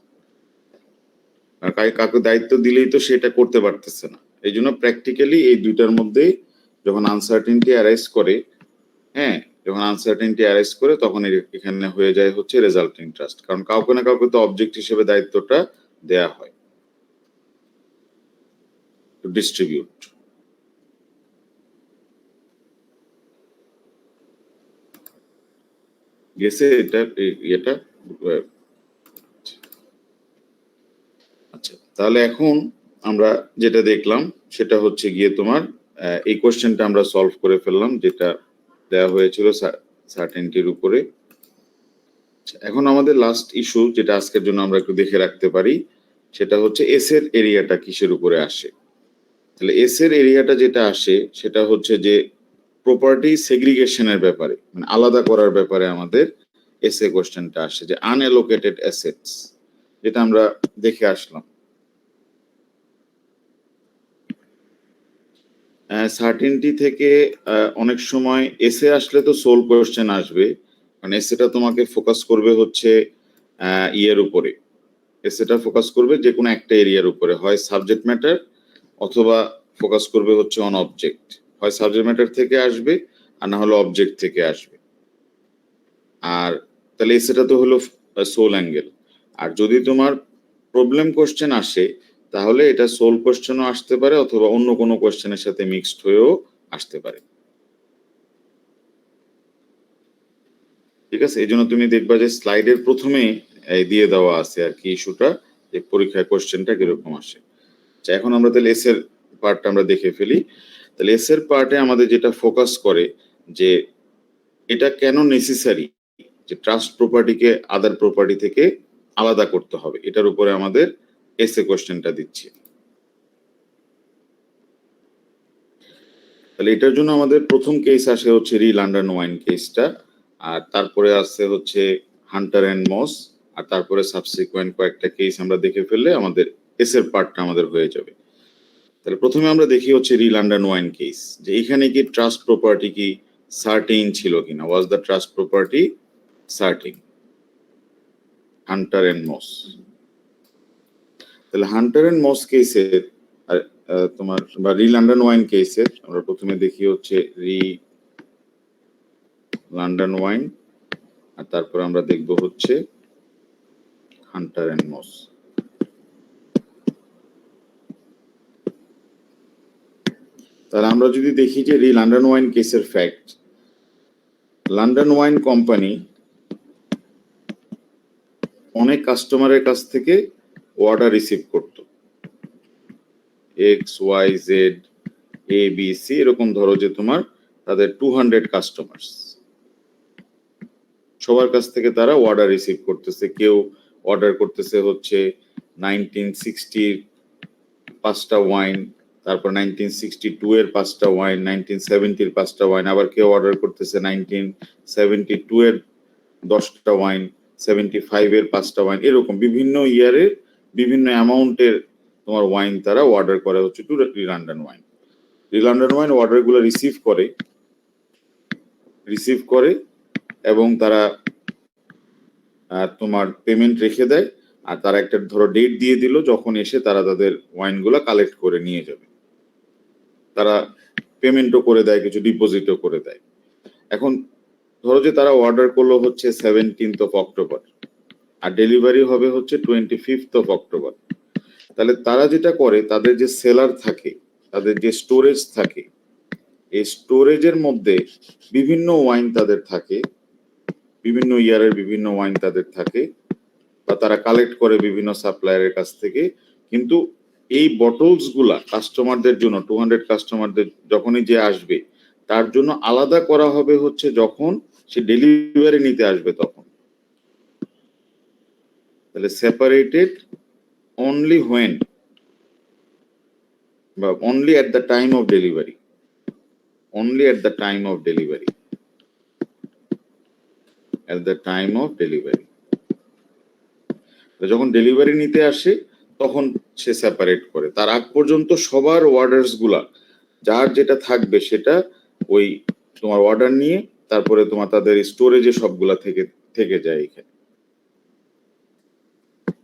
কাউকে দায়িত্ব দিলেই তো সেটা করতে পারতেছে না, এই জন্য প্র্যাকটিক্যালি এই দুইটার মধ্যে যখন আনসার্টেনটি অ্যারাইজ করে, হ্যাঁ যখন আনসার্টেনটি অ্যারাইজ করে তখন এখানে হয়ে যায় হচ্ছে রেজাল্টিং ট্রাস্ট, কারণ কাউকে না কাউকে তো অবজেক্ট হিসেবে দায়িত্বটা দেয়া হয় টু ডিস্ট্রিবিউট। গেছে এটা? আচ্ছা, তাহলে এখন আমরা যেটা দেখলাম সেটা হচ্ছে গিয়ে তোমার এই কোশ্চেনটা আমরা সলভ করে ফেললাম, যেটা দেওয়া হয়েছিল সার্টেনটির উপরে। এখন আমাদের লাস্ট ইস্যু যেটা আজকের জন্য আমরা একটু দেখে রাখতে পারি, সেটা হচ্ছে এস এর এরিয়াটা কিসের উপরে আসে। তাহলে এস এর এরিয়াটা যেটা আসে সেটা হচ্ছে যে প্রপার্টি সেগ্রিগেশনের ব্যাপারে, মানে আলাদা করার ব্যাপারে আমাদের এস এ কোশ্চেনটা আসে, যে আনএলোকেটেড অ্যাসেটস, যেটা আমরা দেখে আসলাম। সার্টেনটি থেকে অনেক সময় এসে আসলে তো সোল কোয়েশ্চেন আসবে, কারণ এসেটা তোমাকে ফোকাস করবে হচ্ছে ইয়ের উপরে। এসেটা ফোকাস করবে যে কোনো একটা এরিয়ার উপরে, হয় সাবজেক্ট ম্যাটার অথবা ফোকাস করবে হচ্ছে অন অবজেক্ট। হয় সাবজেক্ট ম্যাটার থেকে আসবে আর না হলে অবজেক্ট থেকে আসবে। আর তাহলে এসেটা তো হলো সোল অ্যাঙ্গেল। আর যদি তোমার প্রবলেম কোশ্চেন আসে তাহলে এটা সোল কোশ্চেনও আসতে পারে অথবা অন্য কোনো কোশ্চেনের সাথে মিক্সড হয়েও আসতে পারে। ঠিক আছে, এই জন্য তুমি দেখবা যে স্লাইডের প্রথমে দিয়ে দেওয়া আছে আর কি ইস্যুটা, যে পরীক্ষায় কোশ্চেনটা কিরকম আসে। আচ্ছা, এখন আমরা তাহলে এস এর পার্টটা আমরা দেখে ফেলি। তাহলে এস এর পার্টে আমাদের যেটা ফোকাস করে যে এটা কেন নেসেসারি যে ট্রাস্ট প্রপার্টিকে আদার প্রপার্টি থেকে আলাদা করতে হবে, এটার উপরে আমাদের এসে কোশ্চেনটা দিচ্ছি। তাহলে এটার জন্য আমাদের প্রথম কেস আসে হচ্ছে রি লন্ডন ওয়াইন কেসটা, আর তারপরে আসছে হচ্ছে হান্টার অ্যান্ড মস, আর তারপরে সাবসিকুয়েন্ট কয়েকটা কেস আমরা দেখে ফেললে আমাদের এস এর পার্টটা আমাদের হয়ে যাবে। তাহলে প্রথমে আমরা দেখি হচ্ছে রি লন্ডন ওয়াইন কেস, যে এখানে কি ট্রাস্ট প্রপার্টি কি সার্টেইন ছিল কিনা, was the trust property certain. Hunter and Moss, তাহলে হান্টার অ্যান্ড মস কেসের আর তোমার বা রি লন্ডন ওয়াইন কেসের আমরা প্রথমে দেখি হচ্ছে রি লন্ডন ওয়াইন, আর তারপর আমরা দেখব হচ্ছে হান্টার অ্যান্ড মস। তাহলে আমরা যদি দেখি যে রি লন্ডন ওয়াইন কেসের ফ্যাক্ট, লন্ডন ওয়াইন কোম্পানি অনেক কাস্টমারের কাছ থেকে অর্ডার রিসিভ করত, x Y Z A B C, এরকম ধরো যে তোমার তাদের 200 কাস্টমার্স, সবার কাছ থেকে তারা অর্ডার রিসিভ করতেছে। কেউ অর্ডার করতেছে হচ্ছে 1960 5টা ওয়াইন, তারপর 1962 এর 5টা ওয়াইন, 1970 এর 5টা ওয়াইন, আবার কেউ অর্ডার করতেছে 1972 এর 10টা ওয়াইন, 75 এর 5টা ওয়াইন, এরকম বিভিন্ন ইয়ারের বিভিন্ন অ্যামাউন্টের তোমার ওয়াইন তারা অর্ডার করে হচ্ছে টু রি লন্ডন ওয়াইন। রি লন্ডন ওয়াইন অর্ডারগুলো রিসিভ করে এবং তারা তোমার পেমেন্ট রেখে দেয়, আর তারা একটা ধরো ডেট দিয়ে দিল যখন এসে তারা তাদের ওয়াইনগুলো কালেক্ট করে নিয়ে যাবে। তারা পেমেন্টও করে দেয়, কিছু ডিপোজিটও করে দেয়। এখন ধরো যে তারা অর্ডার করলো হচ্ছে 17th of October R delivery হবে হচ্ছে 25th of October। তাহলে তারা যেটা করে, তাদের যে সেলার থাকে, তাদের যে স্টোরেজ থাকে, এই স্টোরেজের মধ্যে বিভিন্ন ওয়াইন তাদের থাকে, বিভিন্ন ইয়ারের বিভিন্ন ওয়াইন তাদের থাকে, বা তারা কালেক্ট করে বিভিন্ন সাপ্লায়ারের কাছ থেকে। কিন্তু এই বটলস গুলা কাস্টমারদের জন্য 200 কাস্টমারদের যখনই যে আসবে তার জন্য আলাদা করা হবে হচ্ছে যখন সে ডেলিভারি নিতে আসবে তখন। তাহলে সেপারেটেড অনলি হোয়েন বা only at the time of delivery, only at the time of delivery, at the time of delivery. যখন ডেলিভারি নিতে আসে তখন সে সেপারেট করে। তার আগ পর্যন্ত সবার অর্ডারস গুলা যার যেটা থাকবে সেটা ওই তোমার অর্ডার নিয়ে তারপরে তোমার তাদের স্টোরেজে সবগুলা থেকে যায় এখানে।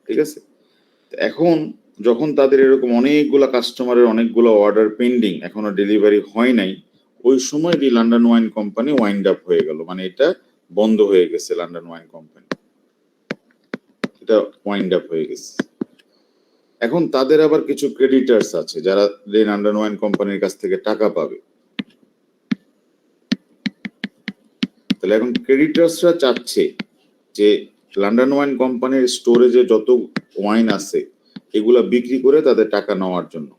ঠিক আছে, এখন যখন তাদের এরকম অনেকগুলা কাস্টমারের অনেকগুলো অর্ডার পেন্ডিং, এখনো ডেলিভারি হয় নাই, ওই সময় দি London wine company wind up হয়ে গেল, মানে এটা বন্ধ হয়ে গেছে। লন্ডন ওয়াইন কোম্পানি এটা ওয়াইন্ড আপ হয়ে গেছে। এখন তাদের আবার কিছু ক্রেডিটার্স আছে যারা দি লন্ডন ওয়াইন কোম্পানির কাছ থেকে টাকা পাবে। তাহলে এখন ক্রেডিটার্সরা চাচ্ছে যে লন্ডন ওয়াইন কোম্পানির স্টোরেজে যত ওয়াইন আছে এগুলা বিক্রি করে তাদের টাকা নেওয়ার জন্য।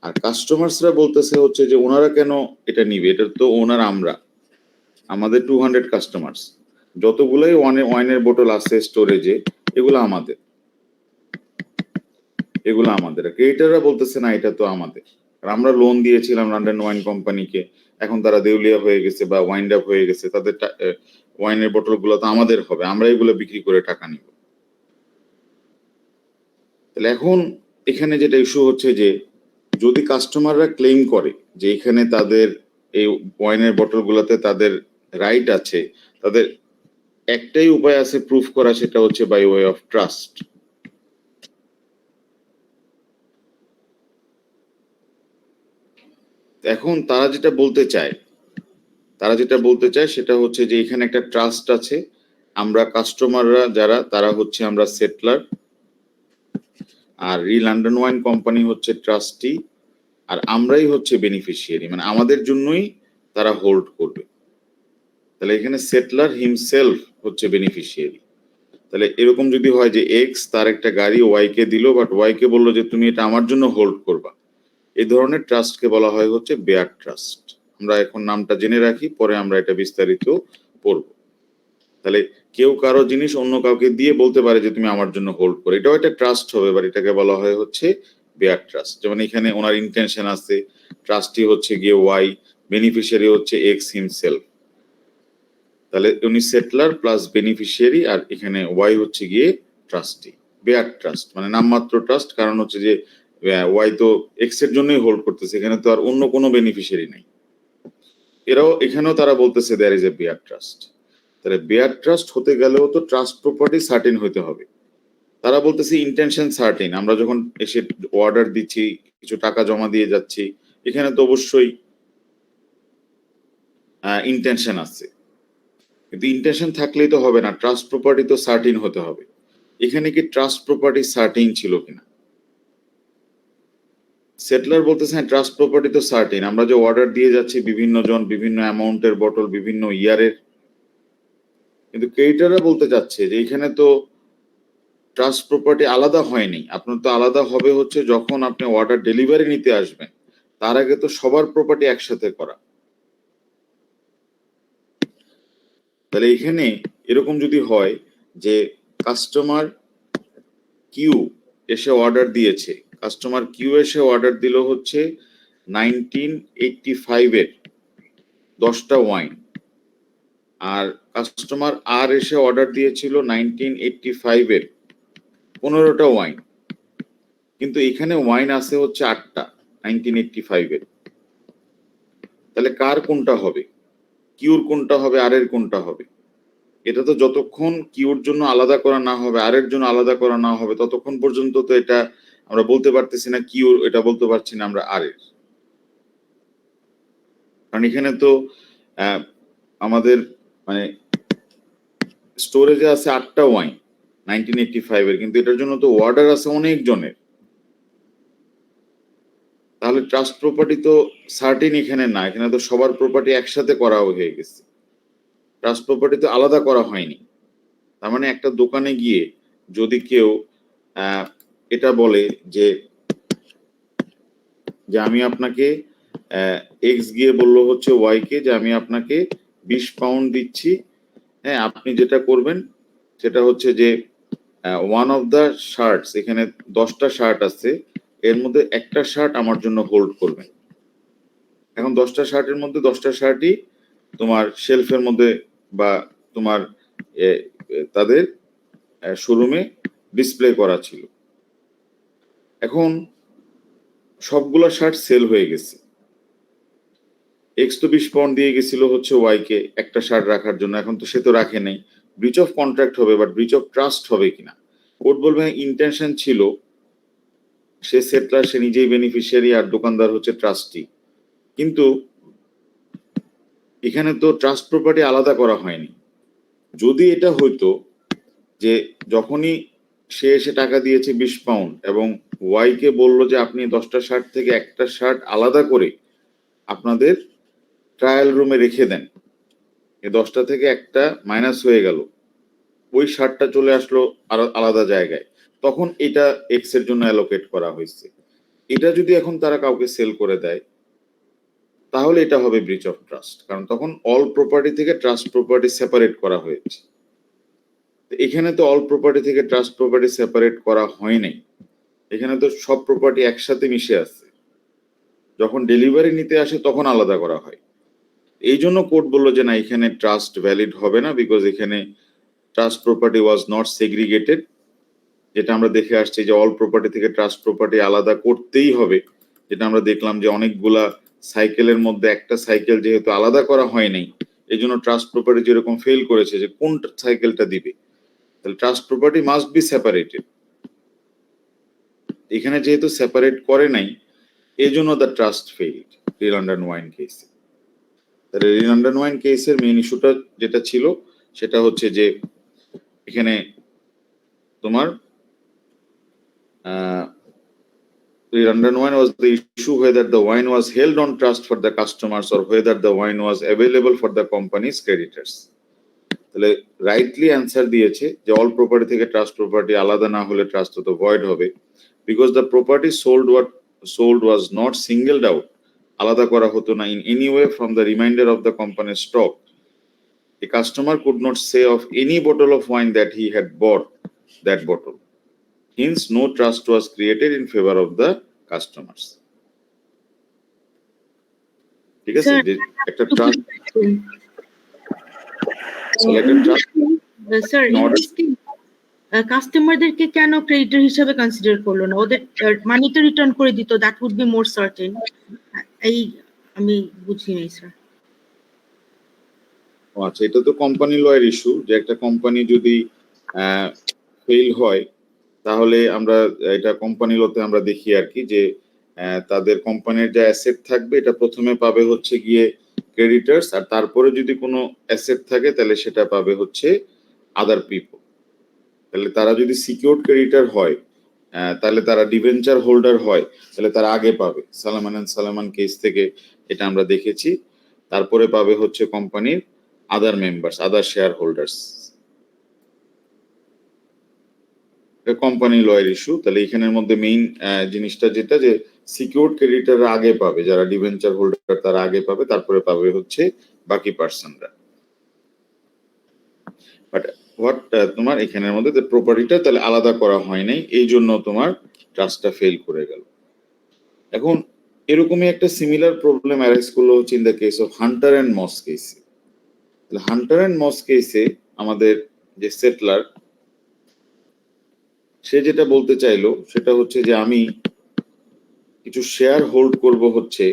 আর কাস্টমার্সরা বলতেছে হচ্ছে যে ওনারা কেন এটা নিবে, এটা তো ওনার আমরা, আমাদের 200 কাস্টমার্স, যতগুলাই ওয়াইনের বোতল আছে স্টোরেজে এগুলো আমাদের, এগুলো আমাদের। ক্রেডিটাররা বলতেছে না এটা তো আমাদের, আর আমরা লোন দিয়েছিলাম লন্ডন ওয়াইন কোম্পানিকে, এখন তারা দেউলিয়া হয়ে গেছে বা ওয়াইন্ড আপ হয়ে গেছে, তাদের ওয়াইনের বোতলগুলো তো আমাদের হবে, আমরা এগুলো বিক্রি করে টাকা নিব। তাহলে এখন এখানে যেটা ইস্যু হচ্ছে যে যদি কাস্টমাররা ক্লেম করে যে এখানে তাদের এই ওয়াইনের বটলগুলোতে তাদের রাইট আছে, তাদের একটাই উপায় আছে প্রুফ করা, সেটা হচ্ছে বাই ওয়ে অফ ট্রাস্ট। এখন তারা যেটা বলতে চায় সেটা হচ্ছে যে এখানে একটা ট্রাস্ট আছে, আমরা কাস্টমাররা যারা তারা হচ্ছে আমরা সেটলার, আর রি লন্ডন ওয়াইন কোম্পানি হচ্ছে ট্রাস্টি, আর আমরাই হচ্ছে বেনিফিশিয়ারি, মানে আমাদের জন্যই তারা হোল্ড করবে। তাহলে এখানে সেটলার হিমসেলফ হচ্ছে বেনিফিশিয়ারি। তাহলে এরকম যদি হয় যে এক্স তার একটা গাড়ি ওয়াই কে দিল, বাট ওয়াই কে বললো যে তুমি এটা আমার জন্য হোল্ড করবা, এই ধরনের ট্রাস্টকে বলা হয় হচ্ছে বেয়ার ট্রাস্ট। আমরা এখন নামটা জেনে রাখি, পরে আমরা এটা বিস্তারিত পড়ব। তাহলে কেউ কারো জিনিস অন্য কাউকে দিয়ে বলতে পারে যে তুমি আমার জন্য হোল্ড করো, এটাও একটা ট্রাস্ট হবে, বাট এটাকে বলা হয় হচ্ছে বেয়ার ট্রাস্ট। যেমন এখানে ওনার ইন্টেনশন আছে, ট্রাস্টি হচ্ছে গিয়ে ওয়াই, বেনিফিশিয়ারি হচ্ছে এক্স হিমসেলফ। তাহলে উনি সেটলার প্লাস বেনিফিশিয়ারি, আর এখানে ওয়াই হচ্ছে গিয়ে ট্রাস্টি। বেয়ার ট্রাস্ট মানে নামমাত্র ট্রাস্ট, কারণ হচ্ছে যে ওয়াই তো এক্স এর জন্যই হোল্ড করতেছে, এখানে তো আর অন্য কোনো বেনিফিশিয়ারি নাই। এখানেও তারা বলতেছে there is a bare trust. তাহলে বেয়ার ট্রাস্ট হতে গেলেও তো ট্রাস্ট প্রপার্টি সার্টেন হতে হবে। তারা বলতেছে ইন্টেনশন সার্টেন, আমরা যখন এসে অর্ডার দিচ্ছি, কিছু টাকা জমা দিয়ে যাচ্ছি, এখানে তো অবশ্যই ইন্টেনশন আছে, কিন্তু ইন্টেনশন থাকলেই তো হবে না, ট্রাস্ট প্রপার্টি তো সার্টেন হতে হবে। এখানে কি ট্রাস্ট প্রপার্টি সার্টেন ছিল কিনা? সেটলার বলতেছে হ্যাঁ ট্রাস্ট প্রপার্টি তো সার্টেন, আমরা যে অর্ডার দিয়ে যাচ্ছি বিভিন্ন জন, বিভিন্ন অ্যামাউন্টের বটল, বিভিন্ন ইয়ারের, কিন্তু ক্রেডিটররা বলতে চাচ্ছে যে এখানে তো ট্রাস্ট প্রপার্টি আলাদা হয়নি। আপনার তো আলাদা হবে হচ্ছে যখন আপনি অর্ডার ডেলিভারি নিতে আসবেন, তার আগে তো সবার প্রপার্টি একসাথে করা। তাহলে এখানে এরকম যদি হয় যে কাস্টমার কিউ এসে অর্ডার দিয়েছে, কাস্টমার কিউ এসে অর্ডার দিল হচ্ছে 1985 এর 10টা ওয়াইন, আর কাস্টমার আর এসে অর্ডার দিয়েছিল 1985 এর 15টা ওয়াইন, কিন্তু এখানে ওয়াইন আছে হচ্ছে 8টা 1985 এর। তাহলে কার কোনটা হবে, কিউর কোনটা হবে, আর এর কোনটা হবে? এটা তো যতক্ষণ কিউর জন্য আলাদা করা না হবে, আর এর জন্য আলাদা করা না হবে, ততক্ষণ পর্যন্ত তো এটা আমরা বলতে পারতেছি না কিউর, এটা বলতে পারছি না আমরা আর এর। কারণ এখানে তো আমাদের মানে স্টোরেজে আছে 8টা ওয়াইন 1985 এর, কিন্তু এটার জন্য তো অর্ডার আছে অনেক জনের। তাহলে ট্রাস্ট প্রপার্টি তো সার্টেন এখানে না, এখানে তো সবার প্রপার্টি একসাথে করা হয়ে গেছে, ট্রাস্ট প্রপার্টি তো আলাদা করা হয়নি। তার মানে একটা দোকানে গিয়ে যদি কেউ এটা বলে যে আমি আপনাকে এক্স গিয়ে বললো হচ্ছে ওয়াই কে যে আমি আপনাকে 20 পাউন্ড দিচ্ছি, হ্যাঁ আপনি যেটা করবেন সেটা হচ্ছে যে ওয়ান অফ দ্য শার্টস, এখানে 10টা শার্ট আছে, এর মধ্যে একটা শার্ট আমার জন্য হোল্ড করবেন। এখন 10টা শার্টের মধ্যে 10টা শার্টই তোমার শেলফের মধ্যে বা তোমার তাদের শোরুমে ডিসপ্লে করা ছিল। এখন সবগুলো শার্ট সেল হয়ে গেছে, এক্স তো 20 পাউন্ড দিয়ে গেছিল হচ্ছে ওয়াই কে একটা শার্ট রাখার জন্য, এখন তো সে তো রাখে নাই, ব্রিচ অফ কন্ট্রাক্ট হবে, বাট ব্রিচ অফ ট্রাস্ট হবে কিনা? কোর্ট বলবে ইন্টেনশন ছিল, সে সেটলার, সে নিজেই বেনিফিশিয়ারি, আর দোকানদার হচ্ছে ট্রাস্টি, কিন্তু এখানে তো ট্রাস্ট প্রপার্টি আলাদা করা হয়নি। যদি এটা হইতো যে যখনই সে এসে টাকা দিয়েছে 20 পাউন্ড এবং ওয়াই কে বললো যে আপনি 10টা শার্ট থেকে একটা শার্ট আলাদা করে আপনাদের ট্রায়াল রুমে রেখে দেন, এই 10টা থেকে একটা মাইনাস হয়ে গেল, ওই শার্টটা চলে আসলো আলাদা জায়গায়, তখন এটা এক্স এর জন্য অ্যালোকেট করা হয়েছে। এটা যদি এখন তারা কাউকে সেল করে দেয়, তাহলে এটা হবে ব্রিচ অফ ট্রাস্ট, কারণ তখন অল প্রপার্টি থেকে ট্রাস্ট প্রপার্টি সেপারেট করা হয়েছে। এখানে তো অল প্রপার্টি থেকে ট্রাস্ট প্রপার্টি সেপারেট করা হয় নাই, এখানে তো সব প্রপার্টি একসাথে মিশে আছে, যখন ডেলিভারি নিতে আসে তখন আলাদা করা হয়। এই জন্য কোর্ট বললো যে না, এখানে ট্রাস্ট ভ্যালিড হবে না, বিকজ এখানে trust property was not segregated. যেটা আমরা দেখে আসছি যে অল প্রপার্টি থেকে ট্রাস্ট প্রপার্টি আলাদা করতেই হবে, যেটা আমরা দেখলাম যে অনেকগুলা সাইকেলের মধ্যে একটা সাইকেল যেহেতু আলাদা করা হয় নাই, এই জন্য ট্রাস্ট প্রপার্টি যেরকম ফেল করেছে যে কোন সাইকেলটা দিবে, তাহলে trust property must be separated. এখানে যেহেতু সেপারেট করে নাই, এই জন্য দ্য ট্রাস্ট ফেইলড রিল্যান্ডারওয়াইন কেসে। তাহলে রিল্যান্ডারওয়াইন কেসের মেইন ইস্যুটা যেটা ছিল সেটা হচ্ছে যে এখানে তোমার Randan wine was the issue whether the wine was held on trust for the customers or whether the wine was available for the company's creditors. তাহলে রাইটলি অ্যান্সার দিয়েছে যে অল প্রপার্টি থেকে ট্রাস্ট প্রপার্টি আলাদা না হলে trust তো void হবে, because the property sold was not singled out, আলাদা করা হতো না in any way from the remainder of the কোম্পানির stock. A customer could not say of any bottle of wine that he had bought that bottle. Hence, no trust was created in favor of the customers. ঠিক আছে, যে একটা trust sir কাস্টমারদেরকে কেন creditor হিসেবে consider করলো না? ওদের মানি তো রিটার্ন করে দিত, that would be more certain. এই আমি বুঝি নাই স্যার। আচ্ছা, এটা তো কোম্পানি লয়ের ইস্যু, যে একটা কোম্পানি যদি ফেল হয় তাহলে আমরা এটা কোম্পানি লতে আমরা দেখি আর কি, যে তাদের কোম্পানির যে অ্যাসেট থাকবে এটা প্রথমে পাবে হচ্ছে গিয়ে ক্রেডিটার্স, আর তারপরে যদি কোনো অ্যাসেট থাকে তাহলে সেটা পাবে হচ্ছে আদার পিপল। তাহলে তারা যদি সিকিউরড ক্রেডিটার হয়, তাহলে তারা ডিবেঞ্চার হোল্ডার হয়, তাহলে তারা আগে পাবে। সালমান এন্ড সালমান কেস থেকে এটা আমরা দেখেছি। তারপরে পাবে হচ্ছে কোম্পানির other members, other shareholders. Company লয়ের ইস্যু। তাহলে এখানের মধ্যে মেইন জিনিসটা যেটা, যে সিকিউরড ক্রেডিটার আগে পাবে, যারা ডিবেঞ্চার হোল্ডার তারা আগে পাবে, তারপরে পাবে হচ্ছে বাকি পার্সনরা। বাট হোয়াট তোমার এখানের মধ্যে যে প্রপার্টিটা তাহলে আলাদা করা হয় নাই, এই জন্য তোমার ট্রাস্টটা ফেল করে গেল। এখন এরকমই একটা সিমিলার প্রবলেম অ্যারাইজ করলো হচ্ছে in the case of Hunter and Moss কেসে। তাহলে হান্টার অ্যান্ড মস কেসে আমাদের যে সেটলার, সে যেটা বলতে চাইলো সেটা হচ্ছে যে আমি কিছু শেয়ার হোল্ড করব হচ্ছে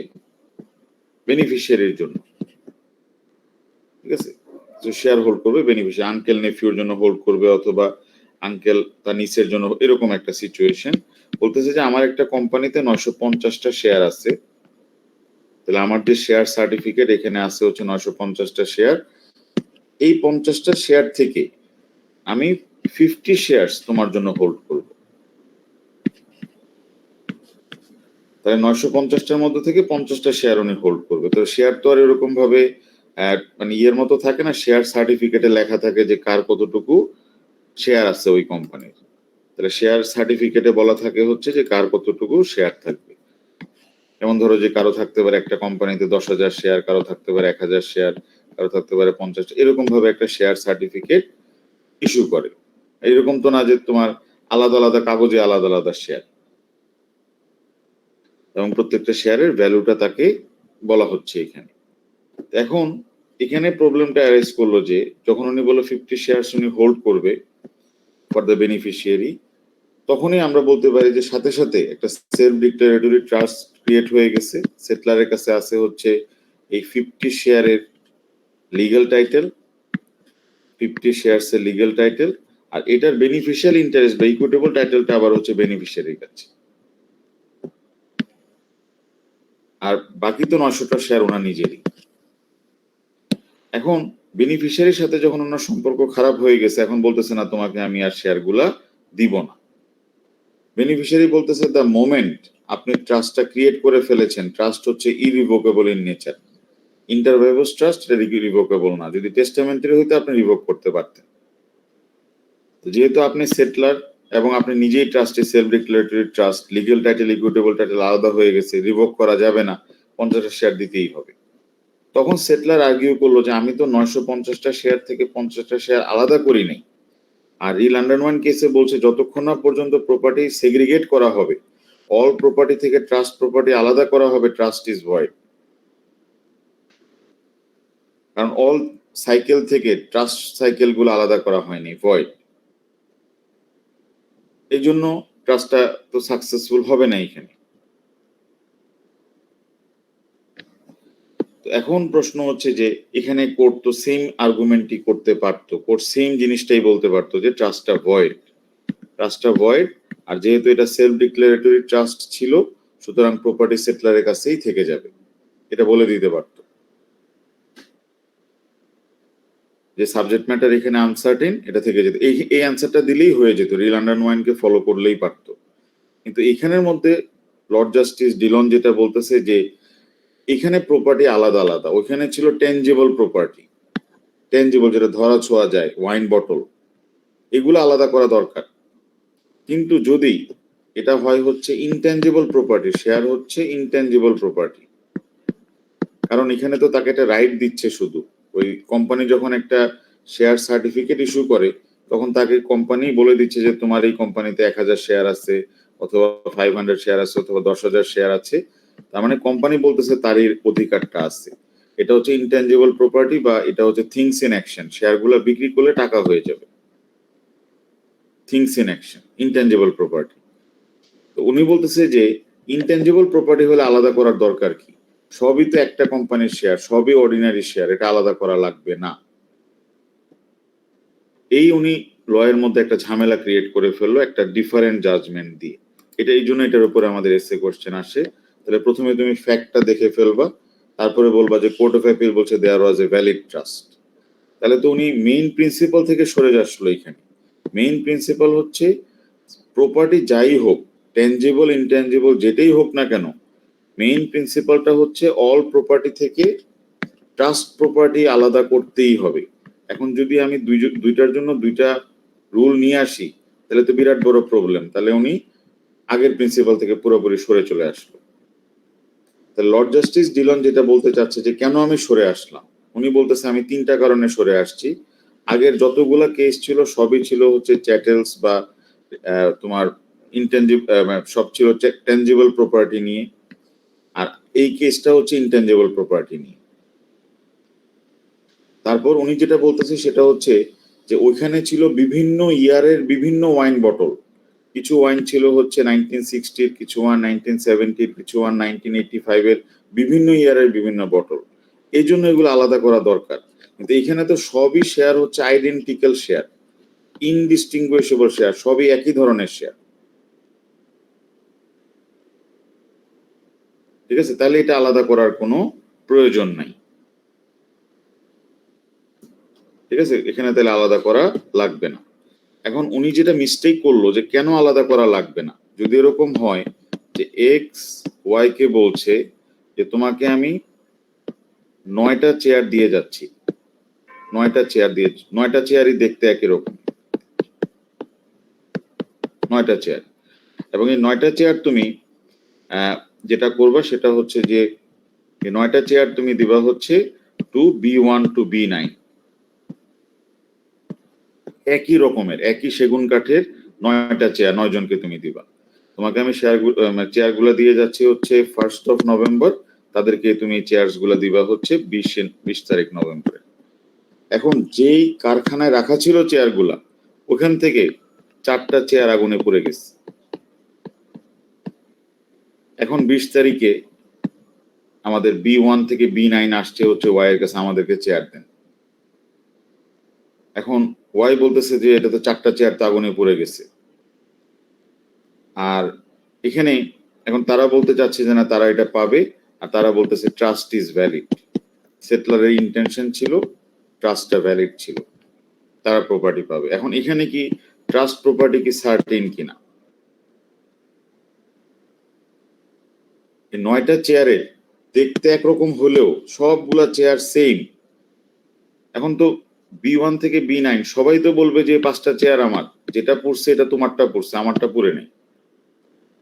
বেনিফিশিয়ারির জন্য। ঠিক আছে, কিছু শেয়ার হোল্ড করবে বেনিফিশিয়ারি, আঙ্কেল নেফিউর জন্য হোল্ড করবে অথবা আঙ্কেল তার নিচের জন্য, এরকম একটা সিচুয়েশন। বলতেছে যে আমার একটা কোম্পানিতে 950টা শেয়ার আছে, তাহলে আমার যে শেয়ার সার্টিফিকেট এখানে আছে হচ্ছে 950টা শেয়ার। এই 50টা শেয়ার থেকে আমি 50 শেয়ারস তোমার জন্য হোল্ড করব। তাহলে 950টার মধ্যে থেকে 50টা শেয়ার উনি হোল্ড করবে। তো শেয়ার তো আর এরকম ভাবে মানে ইয়ের মতো থাকে না, শেয়ার সার্টিফিকেটে লেখা থাকে যে কার কতটুকু শেয়ার আছে ওই কোম্পানির। তাহলে শেয়ার সার্টিফিকেটে বলা থাকে হচ্ছে যে কার কতটুকু শেয়ার থাকবে। যেমন ধরো যে কারো থাকতে পারে একটা কোম্পানিতে 10,000 শেয়ার, কারো থাকতে পারে 1,000 শেয়ার, কারো থাকতে পারে 50, এরকম ভাবে একটা শেয়ার সার্টিফিকেট ইস্যু করে। এরকম তো না যে তোমার আলাদা আলাদা কাগজে আলাদা আলাদা শেয়ার, এবং প্রত্যেকটা শেয়ারের ভ্যালুটা তাকে বলা হচ্ছে এখানে। এখন এখানে প্রবলেমটা অ্যারাইজ করলো যে যখন উনি বললো 50 শেয়ারস উনি হোল্ড করবে ফর দ্য বেনিফিশিয়ারি, তখনই আমরা বলতে পারি যে সাথে সাথে একটা সেলফ ডিক্লারেটরি ট্রাস্ট ক্রিয়েট হয়ে গেছে। সেটলারের কাছে আছে হচ্ছে এই 50 শেয়ারের লিগ্যাল টাইটেল, 50 শেয়ারস এর লিগ্যাল টাইটেল, আর এটার বেনিফিশিয়াল ইন্টারেস্ট বা ইকুইটেবল টাইটেলটা আবার হচ্ছে বেনিফিশিয়ারির কাছে। আর বাকি তো 900টা শেয়ার ওনার নিজেরই। এখন বেনিফিশিয়ারির সাথে যখন ওনার সম্পর্ক খারাপ হয়ে গেছে, এখন বলতেছে না তোমাকে আমি আর শেয়ার গুলা দিব না। বেনিফিশিয়ারি বলতেছে দ্য মোমেন্ট আপনি ট্রাস্টটা ক্রিয়েট করে ফেলেছেন, ট্রাস্ট হচ্ছে ইরিভোকেবল ইন নেচার। ইন্টারভাইভাস ট্রাস্ট এটা রিভোকেবল না। যদি টেস্টামেন্টারি হইতো আপনি রিভোক করতে পারতেন। যেহেতু আপনি সেটলার এবং আপনি নিজেই ট্রাস্টে self declaratory trust, legal title equitable title আলাদা হয়ে গেছে, রিভোক করা যাবে না, 50টা শেয়ার দিতেই হবে। তখন সেটলার আর্গিউ করলো যে আমি তো 950টা শেয়ার থেকে 50টা শেয়ার আলাদা করি নাই। আর এই লন্ডন ওয়ান কেসে বলছে যতক্ষণ না পর্যন্ত প্রপার্টি সেগ্রিগেট করা হবে, অল প্রপার্টি থেকে ট্রাস্ট প্রপার্টি আলাদা করা হবে, ট্রাস্ট ইজ ভয়েড। কারণ অল সাইকেল থেকে ট্রাস্ট সাইকেল গুলো আলাদা করা হয়নি, ভয়েড। এই জন্য ট্রাস্টটা তো সাকসেসফুল হবে না এখানে। এখন প্রশ্ন হচ্ছে যে এখানে কোর্ট তো সেম আর্গুমেন্টই করতে পারতো, কোর্ট সেম জিনিসটাই বলতে পারতো যে ট্রাস্টটা ভয়েড, আর যেহেতু এটা সেলফ ডিক্লারেটরি ট্রাস্ট ছিল সুতরাং প্রপার্টি সেটলারের কাছেই থেকে যাবে, এটা বলে দিতে পারতো যে সাবজেক্ট ম্যাটার এখানে আনসার্টেন, এটা থেকে যেত, এই অ্যান্সারটা দিলেই হয়ে যেত, রিল আন্ডারওয়াইনকে ফলো করলেই পারতো। কিন্তু এখানের মধ্যে লর্ড জাস্টিস ডিলন যেটা বলতেছে যে এখানে প্রপার্টি আলাদা আলাদা, ওইখানে ছিল টেনজিবল প্রপার্টি, টেনজিবল যেটা ধরা ছোঁয়া যায়, ওয়াইন বটল, এগুলো আলাদা করা দরকার। কিন্তু যদি এটা হয় হচ্ছে ইনটেনজিবল প্রপার্টি, শেয়ার হচ্ছে ইনটেনজিবল প্রপার্টি, কারণ এখানে তো তাকে একটা রাইট দিচ্ছে শুধু, ওই কোম্পানি যখন একটা শেয়ার সার্টিফিকেট ইস্যু করে তখন তাকে কোম্পানি বলে দিচ্ছে যে তোমার এই কোম্পানিতে 1000 শেয়ার আছে অথবা 500 শেয়ার আছে অথবা 10,000 শেয়ার আছে, তার মানে কোম্পানি বলতেছে তার এই অধিকারটা আছে। এটা হচ্ছে ইনটেনজিবল প্রপার্টি বা এটা হচ্ছে থিংস ইন অ্যাকশন, শেয়ারগুলো বিক্রি করলে টাকা হয়ে যাবে, things in action, intangible property. তো উনি বলতেছে যে ইনটেনজিবল প্রপার্টি হলে আলাদা করার দরকার কি, সবই তো একটা কোম্পানির শেয়ার, সবই অর্ডিনারি শেয়ার, এটা আলাদা করা লাগবে না। এই উনি লয়ের মধ্যে একটা ঝামেলা ক্রিয়েট করে ফেললো একটা ডিফারেন্ট জাজমেন্ট দিয়ে। এটা এই জন্য এটার উপরে আমাদের এসে কোশ্চেন আসে। তাহলে প্রথমে তুমি ফ্যাক্টটা দেখে ফেলবা, তারপরে বলবা যে কোর্ট অফ অ্যাপিল বলছে দেয়ার ওয়াজ এ ভ্যালিড ট্রাস্ট। তাহলে তো উনি মেইন প্রিন্সিপাল থেকে সরে যাচ্ছিল। এখানে মেইন প্রিন্সিপাল হচ্ছে প্রপার্টি যাই হোক, টেনজিবল ইনটেনজিবল যেটাই হোক না কেন, মেইন প্রিন্সিপালটা হচ্ছে অল প্রপার্টি থেকে ট্রাস্ট প্রপার্টি আলাদা করতেই হবে। এখন যদি আমি দুইটার জন্য দুইটা রুল নিয়ে আসি তাহলে তো বিরাট বড় প্রবলেম। তাহলে উনি আগের প্রিন্সিপাল থেকে পুরোপুরি সরে চলে আসলো। তাহলে লর্ড জাস্টিস ডিলন যেটা বলতে চাচ্ছে যে কেন আমি সরে আসলাম, উনি বলতেছে আমি 3টা কারণে সরে আসছি। আগের যতগুলা কেস ছিল সবই ছিল হচ্ছে চ্যাটেলস বা তোমার সব ছিল টেনজিবল প্রপার্টি নিয়ে, আর এই কেসটা হচ্ছে ইনটেনজিবল প্রপার্টি নিয়ে। তারপর উনি যেটা বলতেছে সেটা হচ্ছে যে ওইখানে ছিল বিভিন্ন ইয়ারের বিভিন্ন ওয়াইন বটল, কিছু ওয়াইন ছিল হচ্ছে 1960-র, কিছু ওয়ান 1970-র, কিছু ওয়ান 1985-এর, বিভিন্ন ইয়ারের বিভিন্ন বটল। এই জন্য এগুলো আলাদা করা দরকার। কিন্তু এখানে তো সবই শেয়ার হচ্ছে আইডেন্টিক্যাল শেয়ার, ইনডিস্টিংগুইশেবল শেয়ার, সবই একই ধরনের শেয়ার। ঠিক আছে, তাহলে এটা আলাদা করার কোনো প্রয়োজন নাই। ঠিক আছে, এখানে তাহলে আলাদা করা লাগবে না। এখন উনি যেটা মিস্টেক করলো যে কেন আলাদা করা লাগবে না, যদি এরকম হয় যে এক্স ওয়াই কে বলছে যে তোমাকে আমি 9টা চেয়ার দিয়ে যাচ্ছি, 9টা চেয়ারই দেখতে একই রকম, 9টা চেয়ার, এবং এই 9টা চেয়ার তুমি যেটা করবা সেটা হচ্ছে যে 9টা চেয়ার তুমি দিবা হচ্ছে টু B1 টু B9, একই রকমের একই সেগুন কাঠের 9টা চেয়ার 9 জনকে তুমি দিবা। তোমাকে আমি চেয়ার গুলা দিয়ে যাচ্ছি হচ্ছে 1st অফ নভেম্বর, তাদেরকে তুমি চেয়ার্স গুলা দিবা হচ্ছে 20 তারিখ নভেম্বরে। এখন যেই কারখানায় রাখা ছিল চেয়ার গুলা, ওখান থেকে 4টা চেয়ার আগুনে পুড়ে গেছে। এখন 20 তারিখে আমাদের B1 থেকে B9 আসছে হচ্ছে ওয়াই এর কাছে, আমাদেরকে চেয়ার দেন। এখন ওয়াই বলতেছে যে এটা তো 4টা চেয়ার তো আগুনে পুড়ে গেছে। আর এখানে এখন তারা বলতে চাচ্ছে যে না তারা এটা পাবে, আর তারা বলতেছে ট্রাস্ট ইজ ভ্যালিড, সেটলারের ইন্টেনশন ছিল ট্রাস্টটা ভ্যালিড ছিল, তারা প্রপার্টি পাবে। এখন এখানে কি ট্রাস্ট প্রপার্টি কি সার্টেন কিনা, এই 9টা চেয়ারে দেখতে একরকম হলেও সবগুলা চেয়ার সেম। এখন তো B1 থেকে B9 সবাই তো বলবে যে 5টা চেয়ার আমার, যেটা পড়ছে এটা তোমারটা পড়ছে, আমারটা পড়ে নেই।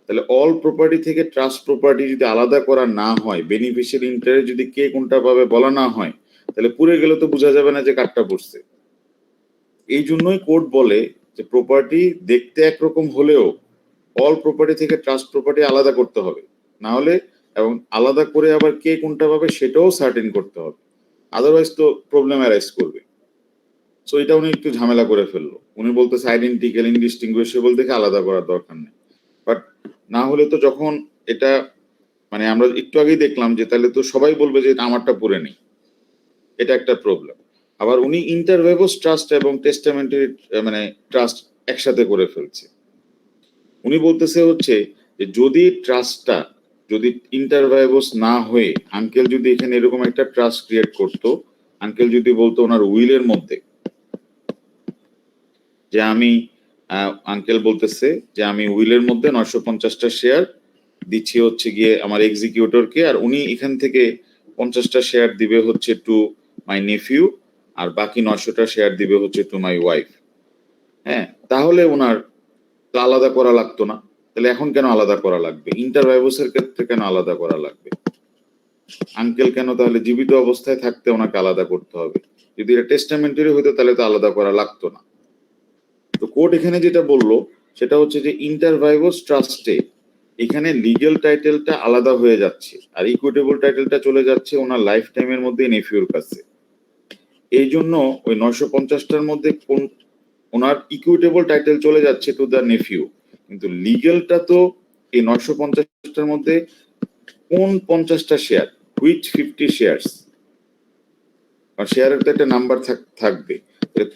তাহলে অল প্রপার্টি থেকে ট্রাস্ট প্রপার্টি যদি আলাদা করা না হয়, বেনিফিশিয়ারি ইন্টারেস্ট যদি কে কোনটা পাবে বলা না হয়, তাহলে পুড়ে গেলে তো বোঝা যাবে না যে কারটা পড়ছে। এই জন্যই কোর্ট বলে যে প্রপার্টি দেখতে একরকম হলেও অল প্রপার্টি থেকে ট্রাস্ট প্রপার্টি আলাদা করতে হবে, না হলে এবং আলাদা করে আবার কে কোনটা পাবে সেটাও সার্টেন করতে হবে, আদারওয়াইজ তো প্রবলেম অ্যারাইজ করবে। সো এটা উনি একটু ঝামেলা করে ফেললো। উনি বলতেছে আইডেন্টিক্যাল ইনডিস্টিংগুইশেবল দেখে আলাদা করার দরকার নেই, বাট না হলে তো যখন এটা মানে আমরা একটু আগেই দেখলাম যে তাহলে তো সবাই বলবে যে আমারটা পড়ে নেই, এটা একটা প্রবলেম। আবার উনি ইন্টারভেভস ট্রাস্ট এবং টেস্টামেন্টারি মানে ট্রাস্ট একসাথে করে ফেলছে। উনি বলতেছে হচ্ছে যে যদি ট্রাস্টটা যদি ইন্টারভেভস না হয়ে আঙ্কেল যদি এখানে এরকম একটা ট্রাস্ট ক্রিয়েট করতো, আঙ্কেল যদি বলতো ওনার উইলের মধ্যে যে আমি আঙ্কেল বলতেছে যে আমি উইলের মধ্যে 950টা শেয়ার দিচ্ছি হচ্ছে গিয়ে আমার এক্সিকিউটরকে, আর উনি এখান থেকে 50টা শেয়ার দিবে হচ্ছে টু মাই নেফিউ, আর বাকি 900টা শেয়ার দিবে হচ্ছে টু মাই ওয়াইফ। হ্যাঁ, তাহলে ওনার আলাদা করা লাগতো না। তাহলে এখন কেন আলাদা করা লাগবে? ইন্টারভাইভসের ক্ষেত্রে কেন আলাদা করা লাগবে? আঙ্কেল কেন তাহলে জীবিত অবস্থায় থাকতে ওনাকে আলাদা করতে হবে? যদি এটা টেস্টামেন্টারি হইতো তাহলে তো আলাদা করা লাগতো না। তো কোর্ট এখানে যেটা বললো সেটা হচ্ছে যে ইন্টারভাইভস ট্রাস্টে এখানে লিগ্যাল টাইটেলটা আলাদা হয়ে যাচ্ছে, আর ইকুইটেবল টাইটেলটা চলে যাচ্ছে ওনার লাইফ টাইমের মধ্যে নেফিউর কাছে। এই জন্য ওই 950টার মধ্যে কোন ওনার ইকুইটেবল টাইটেল চলে যাচ্ছে টু দ্য নেফিউ, কিন্তু লিগ্যালটা তো এই 950টার মধ্যে কোন 50টা শেয়ার, হুইচ 50 শেয়ারস, আর শেয়ারের তো একটা নাম্বার থাকবে,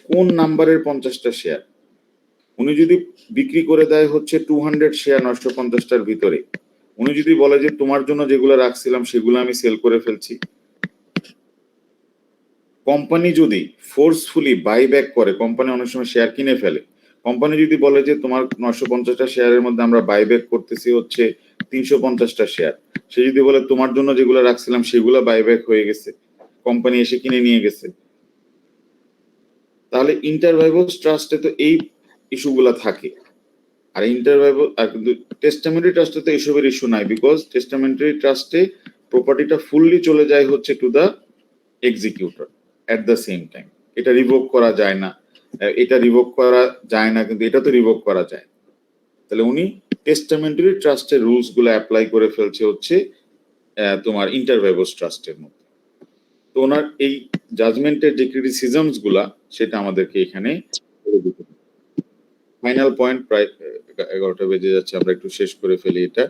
কোন নাম্বারের 50টা শেয়ার। উনি যদি বিক্রি করে দেয় হচ্ছে 200 শেয়ার 950টার ভিতরে, উনি যদি বলে যে তোমার জন্য যেগুলো রাখছিলাম সেগুলো আমি সেল করে ফেলছি, কোম্পানি যদি ফোর্সফুলি বাইব্যাক করে, কোম্পানি অনেক সময় শেয়ার কিনে ফেলে, কোম্পানি যদি বলে যে তোমার 950টা শেয়ারের মধ্যে আমরা বাইব্যাক করতেছি হচ্ছে 350টা শেয়ার, সে যদি বলে তোমার জন্য যেগুলো রাখছিলাম সেগুলো বাইব্যাক হয়ে গেছে, কোম্পানি এসে কিনে নিয়ে গেছে, তাহলে ইন্টারভাইভস ট্রাস্টে তো এই ইস্যুগুলা থাকে। আর কিন্তু টেস্টামেন্টারি ট্রাস্টে তো এসবের ইস্যু নাই, বিকজ টেস্টামেন্টারি ট্রাস্টে প্রপার্টিটা ফুললি চলে যায় হচ্ছে to the executor at the same time. এটা রিভোক করা যায় না, এটা রিভোক করা যায় না, কিন্তু এটা তো রিভোক করা যায়। তাহলে উনি টেস্টামেন্টারি ট্রাস্টের রুলস গুলো অ্যাপ্লাই করে ফেলছে হচ্ছে তোমার ইন্টারভাইভস ট্রাস্টের মধ্যে। তো ওনার এই জাজমেন্টের যে ক্রিটিসিজমস গুলা সেটা আমাদেরকে এখানে ফাইনাল পয়েন্ট, প্রায় 11টা বেজে যাচ্ছে, আমরা একটু শেষ করে ফেলি এটা।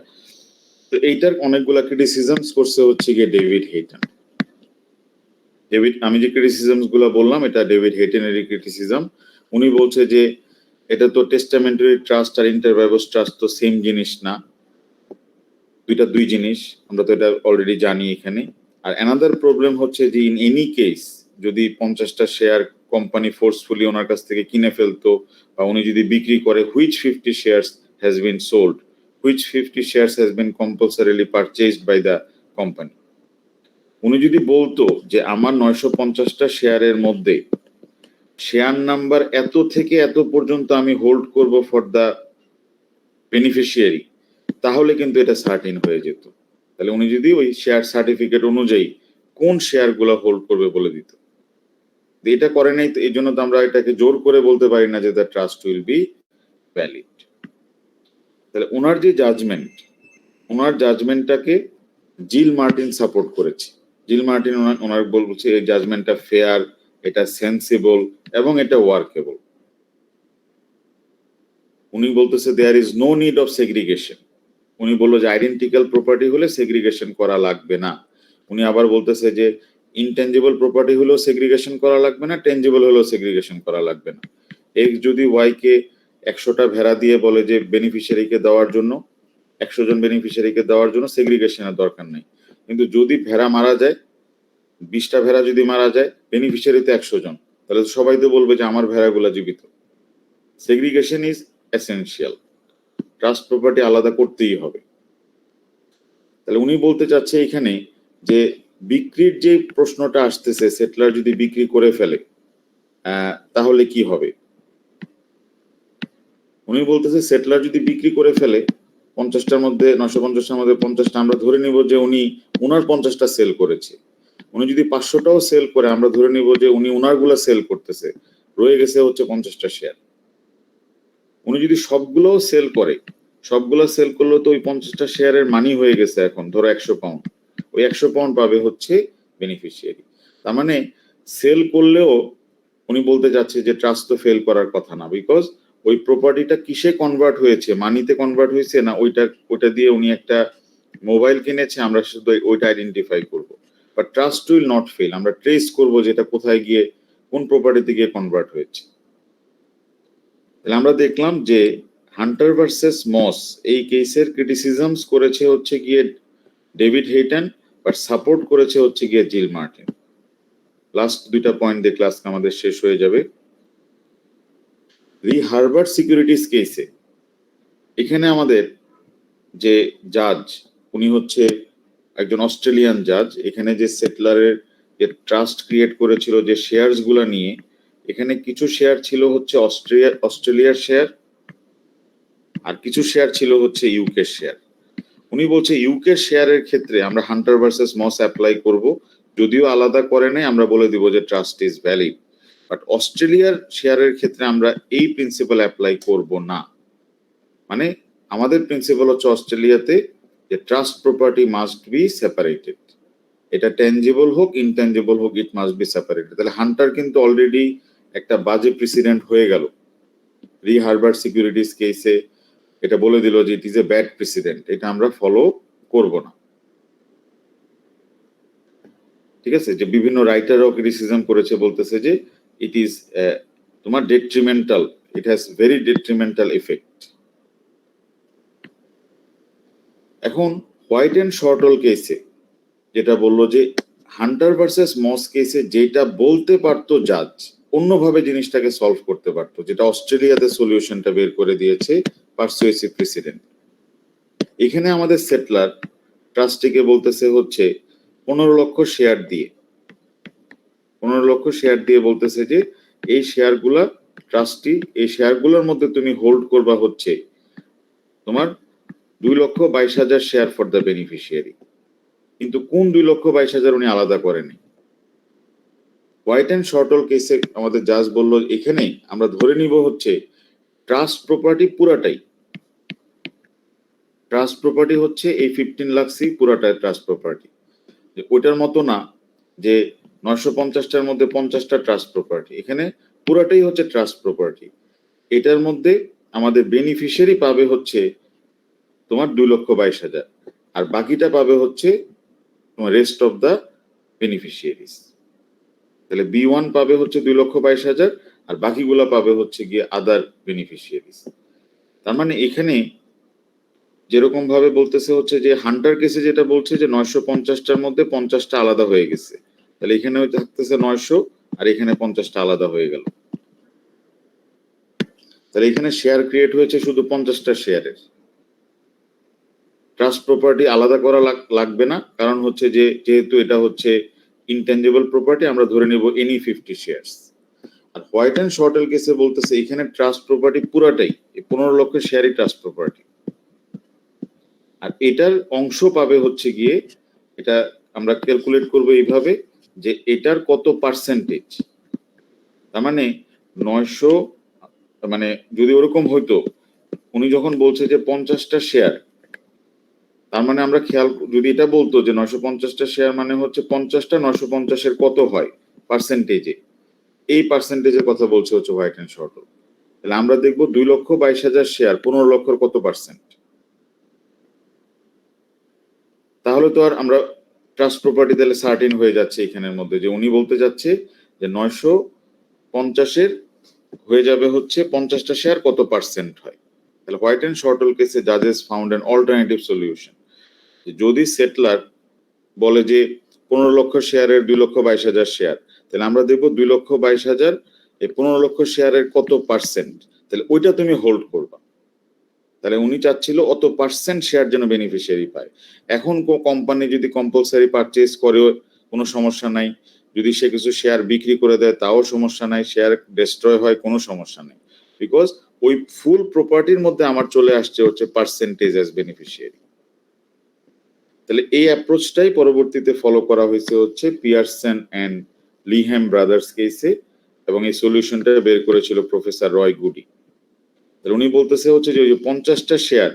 তো এইটার অনেকগুলা ক্রিটিসিজমস করছে হচ্ছে গিয়ে ডেভিড হেইটন। আমি যে ক্রিটিসিজমস গুলা বললাম এটা ডেভিড হেইটনের ক্রিটিসিজম। উনি বলছে যে এটা তো টেস্টামেন্টারি ট্রাস্ট আর ইন্টারভাইভস ট্রাস্ট তো সেম জিনিস না, দুইটা দুই জিনিস, আমরা তো এটা অলরেডি জানি এখানে। আর অ্যানাদার প্রবলেম হচ্ছে যে ইন এনি কেস যদি 50টা শেয়ার কোম্পানি ফোর্সফুলি ওনার কাছ থেকে কিনে ফেলতো, বা উনি যদি বিক্রি করে, which 50 shares has been sold, which 50 shares has been compulsorily purchased by the company. উনি যদি বলতো যে আমার 950টা শেয়ারের মধ্যে শেয়ার নাম্বার এত থেকে এত পর্যন্ত আমি হোল্ড করব ফর দ্য বেনিফিশিয়ারি, তাহলে কিন্তু এটা সার্টিন হয়ে যেত। তাহলে উনি যদি ওই শেয়ার সার্টিফিকেট অনুযায়ী কোন শেয়ার গুলো হোল্ড করবে বলে দিত, এটা করে নাই। তো এই জন্য তো আমরা এটাকে জোর করে বলতে পারি না যে the trust will be valid. তাহলে ওনার যে জাজমেন্ট, ওনার জাজমেন্টটাকে জিল মার্টিন সাপোর্ট করেছে। জিল মার্টিন ওনার বলছে এই জাজমেন্টটা ফেয়ার, এটা সেন্সিবল এবং এটা ওয়ার্কেবল। উনি বলতেছে there is no need of segregation. উনি বললো যে আইডেন্টিক্যাল প্রপার্টি হলে সেগ্রিগেশন করা লাগবে না। উনি আবার বলতেছে যে ইনটেনজিবল প্রপার্টি হলেও সেগ্রিগেশন করা লাগবে না, টেনজিবল হলেও সেগ্রিগেশন করা লাগবে না। এক্স যদি ওয়াই কে 100টা ভেড়া দিয়ে বলে যে বেনিফিশিয়ারিকে দেওয়ার জন্য, 100 জন বেনিফিশিয়ারিকে দেওয়ার জন্য সেগ্রিগেশনের দরকার নেই, কিন্তু যদি ভেড়া মারা যায়, 20টা ভেড়া যদি মারা যায়, বেনিফিশিয়ারিতে 100 জন, তাহলে সবাই তো বলবে যে আমার ভেড়াগুলা জীবিত। Segregation is essential, trust property আলাদা করতেই হবে। তাহলে উনি বলতে চাচ্ছে এখানে যে বিক্রির যে প্রশ্নটা আসতেছে, সেটলার যদি বিক্রি করে ফেলে তাহলে কি হবে। উনি বলতেছে সেটলার যদি বিক্রি করে ফেলে 50টার মধ্যে, 950টার মধ্যে 50টা আমরা ধরে নিব যে উনি ওনার 50টা সেল করেছে। উনি যদি 500টাও সেল করে, আমরা ধরে নিব যে উনি ওনারগুলা সেল করতেছে, রয়ে গেছে হচ্ছে 50টা শেয়ার। উনি যদি সবগুলোও সেল করে, সবগুলো সেল করলে তো ওই 50টা শেয়ারের মানি হয়ে গেছে এখন ধরো 100 পাউন্ড, ওই 100 পাউন্ড পাবে হচ্ছে বেনিফিশিয়ারি। তার মানে সেল করলেও উনি বলতে যাচ্ছে যে ট্রাস্ট তো ফেল করার কথা না, বিকজ ওই প্রপার্টিটা কিসে কনভার্ট হয়েছে, মানিতে কনভার্ট হয়েছে না, ওইটা দিয়ে উনি একটা মোবাইল কিনেছে, আমরা শুধু ওইটা আইডেন্টিফাই করব, but trust will not fail. আমরা ট্রেস করব যেটা কোথায় গিয়ে কোন প্রপার্টিতে গিয়ে কনভার্ট হয়েছে। তাহলে আমরা দেখলাম যে হান্টার ভার্সেস মস এই কেসের ক্রিটিসিজমস করেছে হচ্ছে গিয়ে ডেভিড হেইটন, বাট সাপোর্ট করেছে হচ্ছে গিয়ে জিল মার্টিন। লাস্ট দুইটা পয়েন্ট দেখলে আজকে আমাদের শেষ হয়ে যাবে। রি হার্বার্ট সিকিউরিটিজ কেসে এখানে আমাদের যে জাজ, উনি হচ্ছে একজন অস্ট্রেলিয়ান জাজ। এখানে যে সেটলারের যে ট্রাস্ট ক্রিয়েট করেছিল যে শেয়ারস গুলা নিয়ে, এখানে কিছু শেয়ার ছিল হচ্ছে অস্ট্রেলিয়ার শেয়ার, আর কিছু শেয়ার ছিল হচ্ছে ইউকে শেয়ার। উনি বলছে ইউকে শেয়ারের ক্ষেত্রে আমরা হান্টার ভার্সেস মস অ্যাপ্লাই করব, যদিও আলাদা করে নাই, আমরা বলে দিব যে ট্রাস্ট ইজ ভ্যালিড, বাট অস্ট্রেলিয়ার শেয়ারের ক্ষেত্রে আমরা এই প্রিন্সিপাল অ্যাপ্লাই করব না। মানে আমাদের প্রিন্সিপাল হচ্ছে অস্ট্রেলিয়াতে যে trust property must be separated, এটা টেনজিবল হোক ইনটেনজিবল হোক, ইট মাস্ট বি সেপারেটেড। তাহলে হান্টার কিন্তু অলরেডি একটা বাজে প্রেসিডেন্ট হয়ে গেল। রি হার্বার্ট সিকিউরিটিজ কেসে এটা বলে দিল যে it is a bad president, এটা আমরা ফলো করব না। ঠিক আছে, যে বিভিন্ন রাইটারও ক্রিটিসিজম করেছে, বলতেছে যে ইট ইজ তোমার detrimental, it has very detrimental effect. এখন হোয়াইট এন্ড শর্টল কেসে যেটা বললো যে হান্টার ভার্সেস মস কেসে যেটা বলতে পারতো জাজ, অন্যভাবে জিনিসটাকে সলভ করতে পারতো, যেটা অস্ট্রেলিয়াতে সলিউশনটা বের করে দিয়েছে পারসুয়েসিভ প্রেসিডেন্ট। এখানে আমাদের সেটলার ট্রাস্টিকে বলতেছে হচ্ছে 15 লক্ষ শেয়ার দিয়ে, 15 লক্ষ শেয়ার দিয়ে বলতেছে যে এই শেয়ারগুলা ট্রাস্টি, এই শেয়ারগুলোর মধ্যে তুমি হোল্ড করবা হচ্ছে তোমার 2,22,000 শেয়ার ফর দ্য বেনিফিশিয়ারি। কিন্তু কোন 2,22,000 উনি আলাদা করেনি। হোয়াইট এন্ড শর্টল কেসে আমাদের জাজ বলল এখানে আমরা ধরে নিব হচ্ছে ট্রাস্ট প্রপার্টি পুরাটাই, ট্রাস্ট প্রপার্টি হচ্ছে এই 15 লাখ সি পুরাটাই ট্রাস্ট প্রপার্টি। ওইটার মতো না যে 950টার মধ্যে 50টা ট্রাস্ট প্রপার্টি, এখানে পুরাটাই হচ্ছে ট্রাস্ট প্রপার্টি। এটার মধ্যে আমাদের বেনিফিশিয়ারি পাবে হচ্ছে তোমার 2,22,000, আর বাকিটা পাবে হচ্ছে তোমার রেস্ট অফ দ্য বেনিফিশিয়ারিজ। তাহলে B1 পাবে হচ্ছে 2,22,000, আর বাকিগুলা পাবে হচ্ছে গিয়ে আদার বেনিফিশিয়ারিজ। তার মানে এখানে যেরকম ভাবে বলতেছে হচ্ছে যে হান্টার কেসে যেটা বলছে যে 950টার মধ্যে 50টা আলাদা হয়ে গেছে, তাহলে এখানে থাকতেছে 900, আর এখানে 50টা আলাদা হয়ে গেল। তাহলে এখানে শেয়ার ক্রিয়েট হয়েছে শুধু 50টা শেয়ারের। ট্রাস্ট প্রপার্টি আলাদা করা লাগবে না, কারণ হচ্ছে যে যেহেতু এটা হচ্ছে ইনটেনজিবল প্রপার্টি, আমরা ধরে নিব এনি 50 শেয়ারস। আর হোয়াইট এন্ড শর্টল কেসে বলতেছে এখানে ট্রাস্ট প্রপার্টি পুরাটাই, এই 15 লক্ষ শেয়ারই ট্রাস্ট প্রপার্টি, আর এটার অংশ পাবে হচ্ছে গিয়ে, এটা আমরা ক্যালকুলেট করব এইভাবে যে এটার কত পার্সেন্টেজ। তার মানে 900, মানে যদি ওরকম হইতো, উনি যখন বলছে যে 50টা শেয়ার, তার মানে আমরা খেয়াল যদি এটা বলতো যে 950টা শেয়ার মানে হচ্ছে 50টা 950-এর কত হয় পার্সেন্টেজে, এই পার্সেন্টেজের কথা বলছে হচ্ছে হোয়াইট এন্ড শর্টল। তাহলে আমরা দেখবো 2,22,000 শেয়ার 15 লক্ষর কত পার্সেন্ট। তাহলে তো আর আমরা ট্রাস্ট প্রপার্টি তাহলে সার্টেন হয়ে যাচ্ছে এখানের মধ্যে, যে উনি বলতে যাচ্ছে যে 950-এর হয়ে যাবে হচ্ছে 50টা শেয়ার কত পার্সেন্ট হয়। তাহলে হোয়াইট এন্ড শর্টল কেসে জাজেস ফাউন্ড অ্যান অল্টারনেটিভ সলিউশন। যদি সেটলার বলে যে 15 লক্ষ শেয়ারের 2,22,000 শেয়ার, তাহলে আমরা দেখবো 2,22,000 এই 15 লক্ষ শেয়ারের কত পার্সেন্ট, তাহলে ওইটা তুমি হোল্ড করবা। তাহলে উনি চাচ্ছিল অত পার্সেন্ট শেয়ার যেন বেনিফিশিয়ারি পায়। এখন কোম্পানি যদি কম্পালসারি পারচেজ করে কোনো সমস্যা নাই, যদি সে কিছু শেয়ার বিক্রি করে দেয় তাও সমস্যা নাই, শেয়ার ডিস্ট্রয় হয় কোনো সমস্যা নেই, বিকজ ওই ফুল প্রপার্টির মধ্যে আমার চলে আসছে হচ্ছে পার্সেন্টেজ অ্যাজ বেনিফিশিয়ারি। তাহলে এই অ্যাপ্রোচটাই পরবর্তীতে ফলো করা হয়েছে হচ্ছে পিয়ারসন অ্যান্ড লিহ্যাম ব্রাদার্স কেসে, এবং এই সলিউশনটা বের করেছিল প্রফেসর রয় গুডি। তাহলে উনি বলতেছে হচ্ছে যে ওই যে 50টা শেয়ার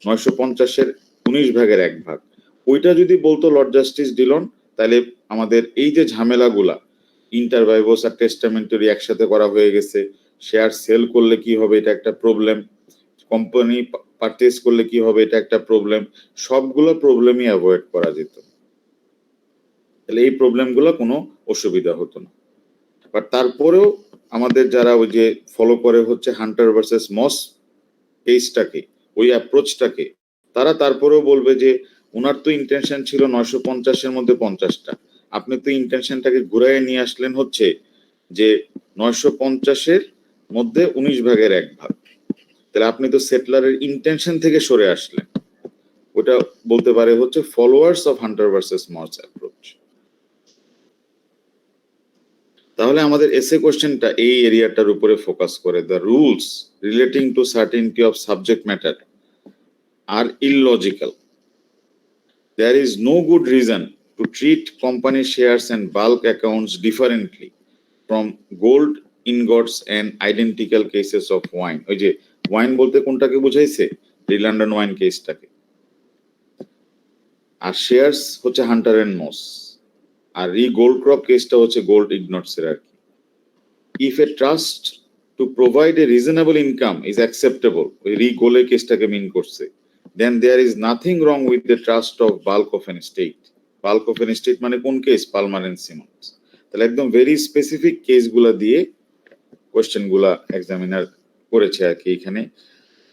950-এর 19 ভাগের 1 ভাগ, ওইটা যদি বলতো লর্ড জাস্টিস ডিলন, তাহলে আমাদের এই যে ঝামেলাগুলা ইন্টার ভাইভোস আর টেস্টামেন্টারি একসাথে করা হয়ে গেছে, শেয়ার সেল করলে কি হবে এটা একটা প্রবলেম, কোম্পানি পারচেজ করলে কি হবে, এটা একটা প্রবলেম। সবগুলো প্রবলেমই অ্যাভয়েড করা যেত, তাহলে এই প্রবলেমগুলো কোনো অসুবিধা হতো না। বাট তারপরেও আমাদের যারা ওই যে ফলো করে হচ্ছে হান্টার ভার্সেস মস কেসটাকে, ওই অ্যাপ্রোচটাকে, তারা তারপরেও বলবে যে ওনার তো ইন্টেনশন ছিল 950-এর মধ্যে 50টা, আপনি তো ইন্টেনশনটাকে ঘুরাইয়ে নিয়ে আসলেন হচ্ছে যে 950-এর মধ্যে 19 ভাগের 1 ভাগ। তাহলে আপনি তো সেটলারের ইন্টেনশন থেকে সরে আসলেন। ওটা বলতে পারে হচ্ছে followers of Hunter versus Moss approach. তাহলে আমাদের এসে কোশ্চেনটা এই এরিয়াটার উপরে ফোকাস করে, the rules relating to certainty of subject matter are illogical. There is no good reason to treat company shares and bulk accounts differently from gold ingots and identical cases of wine. ওই যে wine বলতে কোনটাকে বুঝাইছে? London wine কেসটাকে। আর shares হচ্ছে Hunter and Moss, আর Gold Corp কেসটা হচ্ছে গোল্ড ইগনোটস এর আর কি। If a trust to provide a reasonable income is acceptable, ওই গোলের কেসটাকে মিন করছে, then there is nothing wrong with the trust of bulk of an estate. Bulk of an estate মানে কোন কেস? Palmer and Simmons. তাহলে একদম very specific কেসগুলা দিয়ে কোশ্চেনগুলা examiner করেছে আর কি এখানে।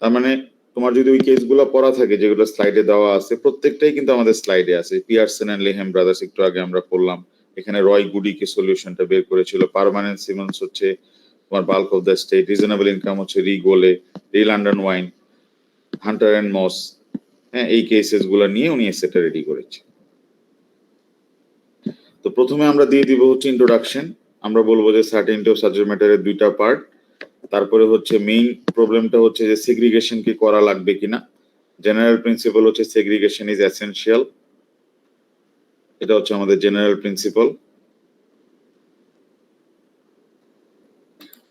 তার মানে তোমার যদি ওই কেসগুলো পড়া থাকে যেগুলো স্লাইডে দেওয়া আছে, প্রত্যেকটাই কিন্তু আমাদের স্লাইডে আছে। পিয়ারসন এন্ড লেহেম ব্রাদার্স একটু আগে আমরা পড়লাম, এখানে রয় গুডিকে সলিউশনটা বের করেছিল। পার্মানেন্ট সিমন্স হচ্ছে তোমার bulk of the state, reasonable income হচ্ছে গোলে, লন্ডন ওয়াইন, হান্টার এন্ড মস। হ্যাঁ, এই কেসেস গুলা নিয়ে উনি এসেটা রেডি করেছে। তো প্রথমে আমরা দিয়ে দিব হচ্ছে ইন্ট্রোডাকশন। আমরা বলবো যে সার্টেনটি অফ সাবজেক্ট ম্যাটারের দুইটা পার্ট। তারপরে হচ্ছে মেইন প্রবলেমটা হচ্ছে যে সেগ্রিগেশন কি করা লাগবে কিনা। জেনারেল প্রিন্সিপাল হচ্ছে সেগ্রিগেশন ইজ এসেনশিয়াল, এটা হচ্ছে আমাদের জেনারেল প্রিন্সিপাল,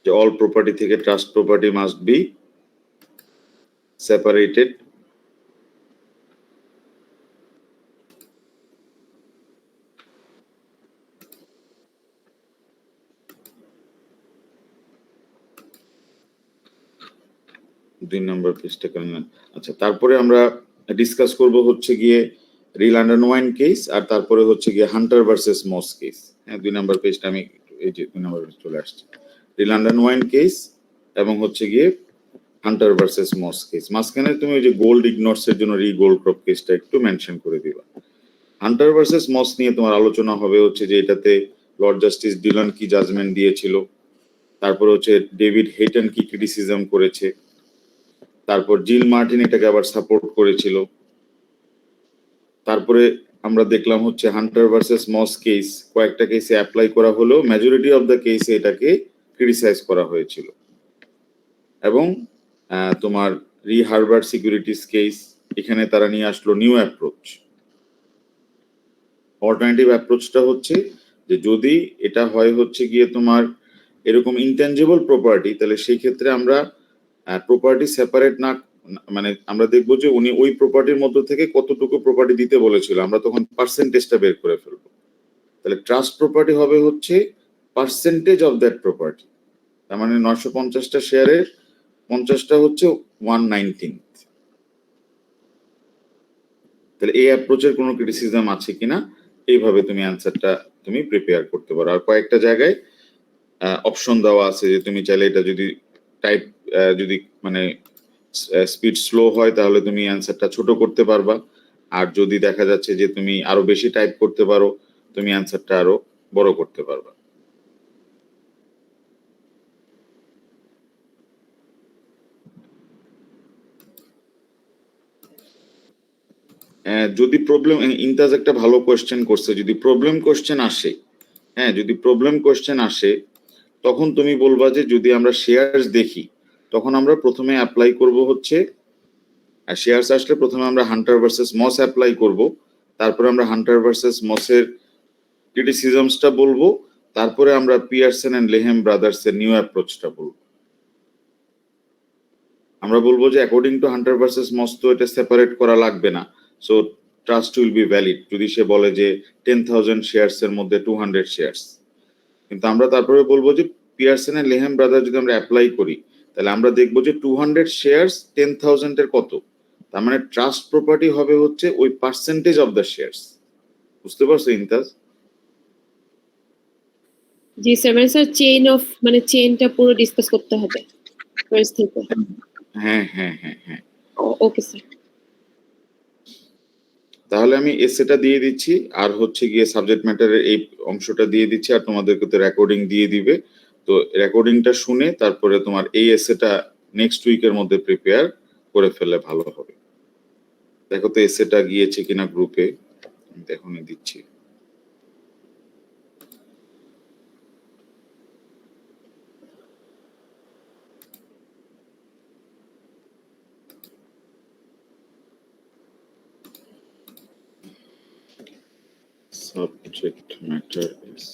যে অল প্রপার্টি থেকে trust property must be separated. দুই নম্বর পেজটা কেন? আচ্ছা, তারপরে আমরা ডিসকাস করব হচ্ছে গিয়ে লন্ডন ওয়াইন কেস, আর তারপরে হচ্ছে গিয়ে হান্টার ভার্সেস মস কেস। হ্যাঁ, 2 নম্বর পেজটা আমি এই যে 2 নম্বর পেজ চলে আসছে, লন্ডন ওয়াইন কেস এবং হচ্ছে গিয়ে হান্টার ভার্সেস মস কেস। মাঝখানে তুমি ওই যে গোল্ড ইগনোটস এর জন্য গোল্ড ক্রপ কেসটা একটু মেনশন করে দিবা। হান্টার ভার্সেস মস নিয়ে তোমার আলোচনা হবে হচ্ছে যে এটাতে লর্ড জাস্টিস ডিলন কি জাজমেন্ট দিয়েছিল, তারপর হচ্ছে ডেভিড হেটন কি ক্রিটিসিজম করেছে, তারপর জিল মার্টিন এটাকে আবার সাপোর্ট করেছিল। তারপরে আমরা দেখলাম হচ্ছে হান্টার ভার্সেস মস কেস কয়েকটা কেসে অ্যাপ্লাই করা হলেও মেজরিটি অফ দ্য কেসে এটাকে ক্রিটিসাইজ করা হয়েছিল। এবং তোমার হার্বার্ট সিকিউরিটিজ কেস, এখানে তারা নিয়ে আসলো নিউ অ্যাপ্রোচ। অল্টারনেটিভ অ্যাপ্রোচটা হচ্ছে যে যদি এটা হয় হচ্ছে গিয়ে তোমার এরকম ইনটেনজিবল প্রপার্টি, তাহলে সেই ক্ষেত্রে আমরা প্রপার্টি সেপারেট না, মানে আমরা দেখবো যে উনি ওই প্রপার্টির মধ্য থেকে কতটুকু প্রপার্টি দিতে বলেছিল, আমরা তখন পার্সেন্টেজটা বের করে ফেলবো। তাহলে ট্রাস্ট প্রপার্টি হবে হচ্ছে পার্সেন্টেজ অফ দ্যাট প্রপার্টি। তার মানে 950টা শেয়ারের 50টা হচ্ছে 1/19। তাহলে এই অ্যাপ্রোচের কোনো ক্রিটিসিজম আছে কিনা, এইভাবে তুমি অ্যান্সারটা তুমি প্রিপেয়ার করতে পারো। আর কয়েকটা জায়গায় অপশন দেওয়া আছে যে তুমি চাইলে এটা যদি টাইপ যদি মানে স্পিড স্লো হয় তাহলে তুমি অ্যান্সারটা ছোট করতে পারবা, আর যদি দেখা যাচ্ছে যে তুমি আরো বেশি টাইপ করতে পারো তুমি অ্যান্সারটা আরো বড় করতে পারবা। যদি প্রবলেম, ইন্টাজ একটা ভালো কোয়েশ্চেন করছে, যদি প্রবলেম কোয়েশ্চেন আসে, হ্যাঁ যদি প্রবলেম কোয়েশ্চেন আসে তখন তুমি বলবা যে যদি আমরা শেয়ারস দেখি তখন আমরা প্রথমে অ্যাপ্লাই করব হচ্ছে, শেয়ারস আসলে প্রথমে আমরা হান্টার ভার্সেস মস অ্যাপ্লাই করব, তারপরে আমরা হান্টার ভার্সেস মসের ক্রিটিসিজমসটা বলবো, তারপরে আমরা পিয়ারসন এন্ড লেহেম ব্রাদার্স এর নিউ অ্যাপ্রোচটা বলবো। আমরা বলবো যে অ্যাকর্ডিং টু হান্টার ভার্সেস মস তো এটা সেপারেট করা লাগবে না, so trust will be valid যদি সে বলে যে 10,000 শেয়ারস এর মধ্যে 200 শেয়ারস। কিন্তু আমরা তারপরে বলবো যে পিয়ারসন এন্ড লেহেম ব্রাদার যদি আমরা অ্যাপ্লাই করি তাহলে আমরা দেখবো যে 200 শেয়ারস 10,000 এর কত তার মানে ট্রাস্ট প্রপার্টি হবে হচ্ছে ওই পার্সেন্টেজ অফ দ্য শেয়ারস। বুঝতে পারছো ইমতাজ? জি স্যার, মানে স্যার চেইন অফ, মানে চেইনটা পুরো ডিসকাস করতে হবে ফার্স্ট থেকে। হ্যাঁ হ্যাঁ হ্যাঁ হ্যাঁ। Okay sir. তাহলে আমি এসেটা দিয়ে দিচ্ছি, আর হচ্ছে গিয়ে সাবজেক্ট ম্যাটারের এই অংশটা দিয়ে দিচ্ছি, আর তোমাদেরকে তো রেকর্ডিং দিয়ে দিবে। তো রেকর্ডিংটা শুনে তারপরে তোমার এই এসেটা নেক্সট উইকের মধ্যে প্রিপেয়ার করে ফেললে ভালো হবে। দেখো তো এসেটা গিয়েছে কিনা গ্রুপে, এখনই দিচ্ছি। Subject matter is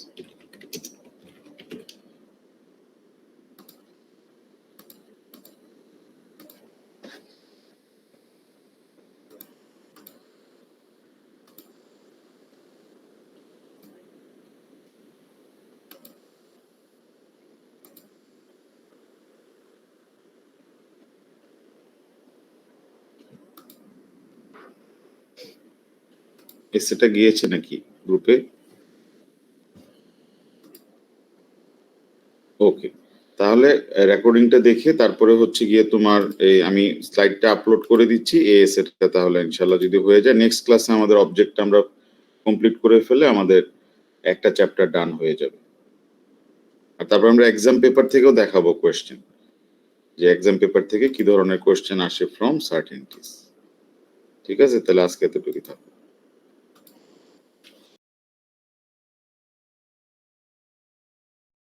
এসেটা গিয়েছে নাকি গ্রুপে? ওকে, তাহলে রেকর্ডিংটা দেখে তারপরে হচ্ছে গিয়ে তোমার এই আমি স্লাইডটা আপলোড করে দিচ্ছি এই এসেটা, তাহলে ইনশাআল্লাহ যদি হয়ে যায় নেক্সট ক্লাসে আমাদের অবজেক্ট আমরা কমপ্লিট করে ফেলে আমাদের একটা চ্যাপ্টার ডান হয়ে যাবে। আর তারপর আমরা এক্সাম পেপার থেকেও দেখাবো কোয়েশ্চেন, যে এক্সাম পেপার থেকে কি ধরনের কোয়েশ্চেন আসে ফ্রম সার্টেনিটিস। ঠিক আছে, তাহলে আজকে এতটুকুই থাকবে।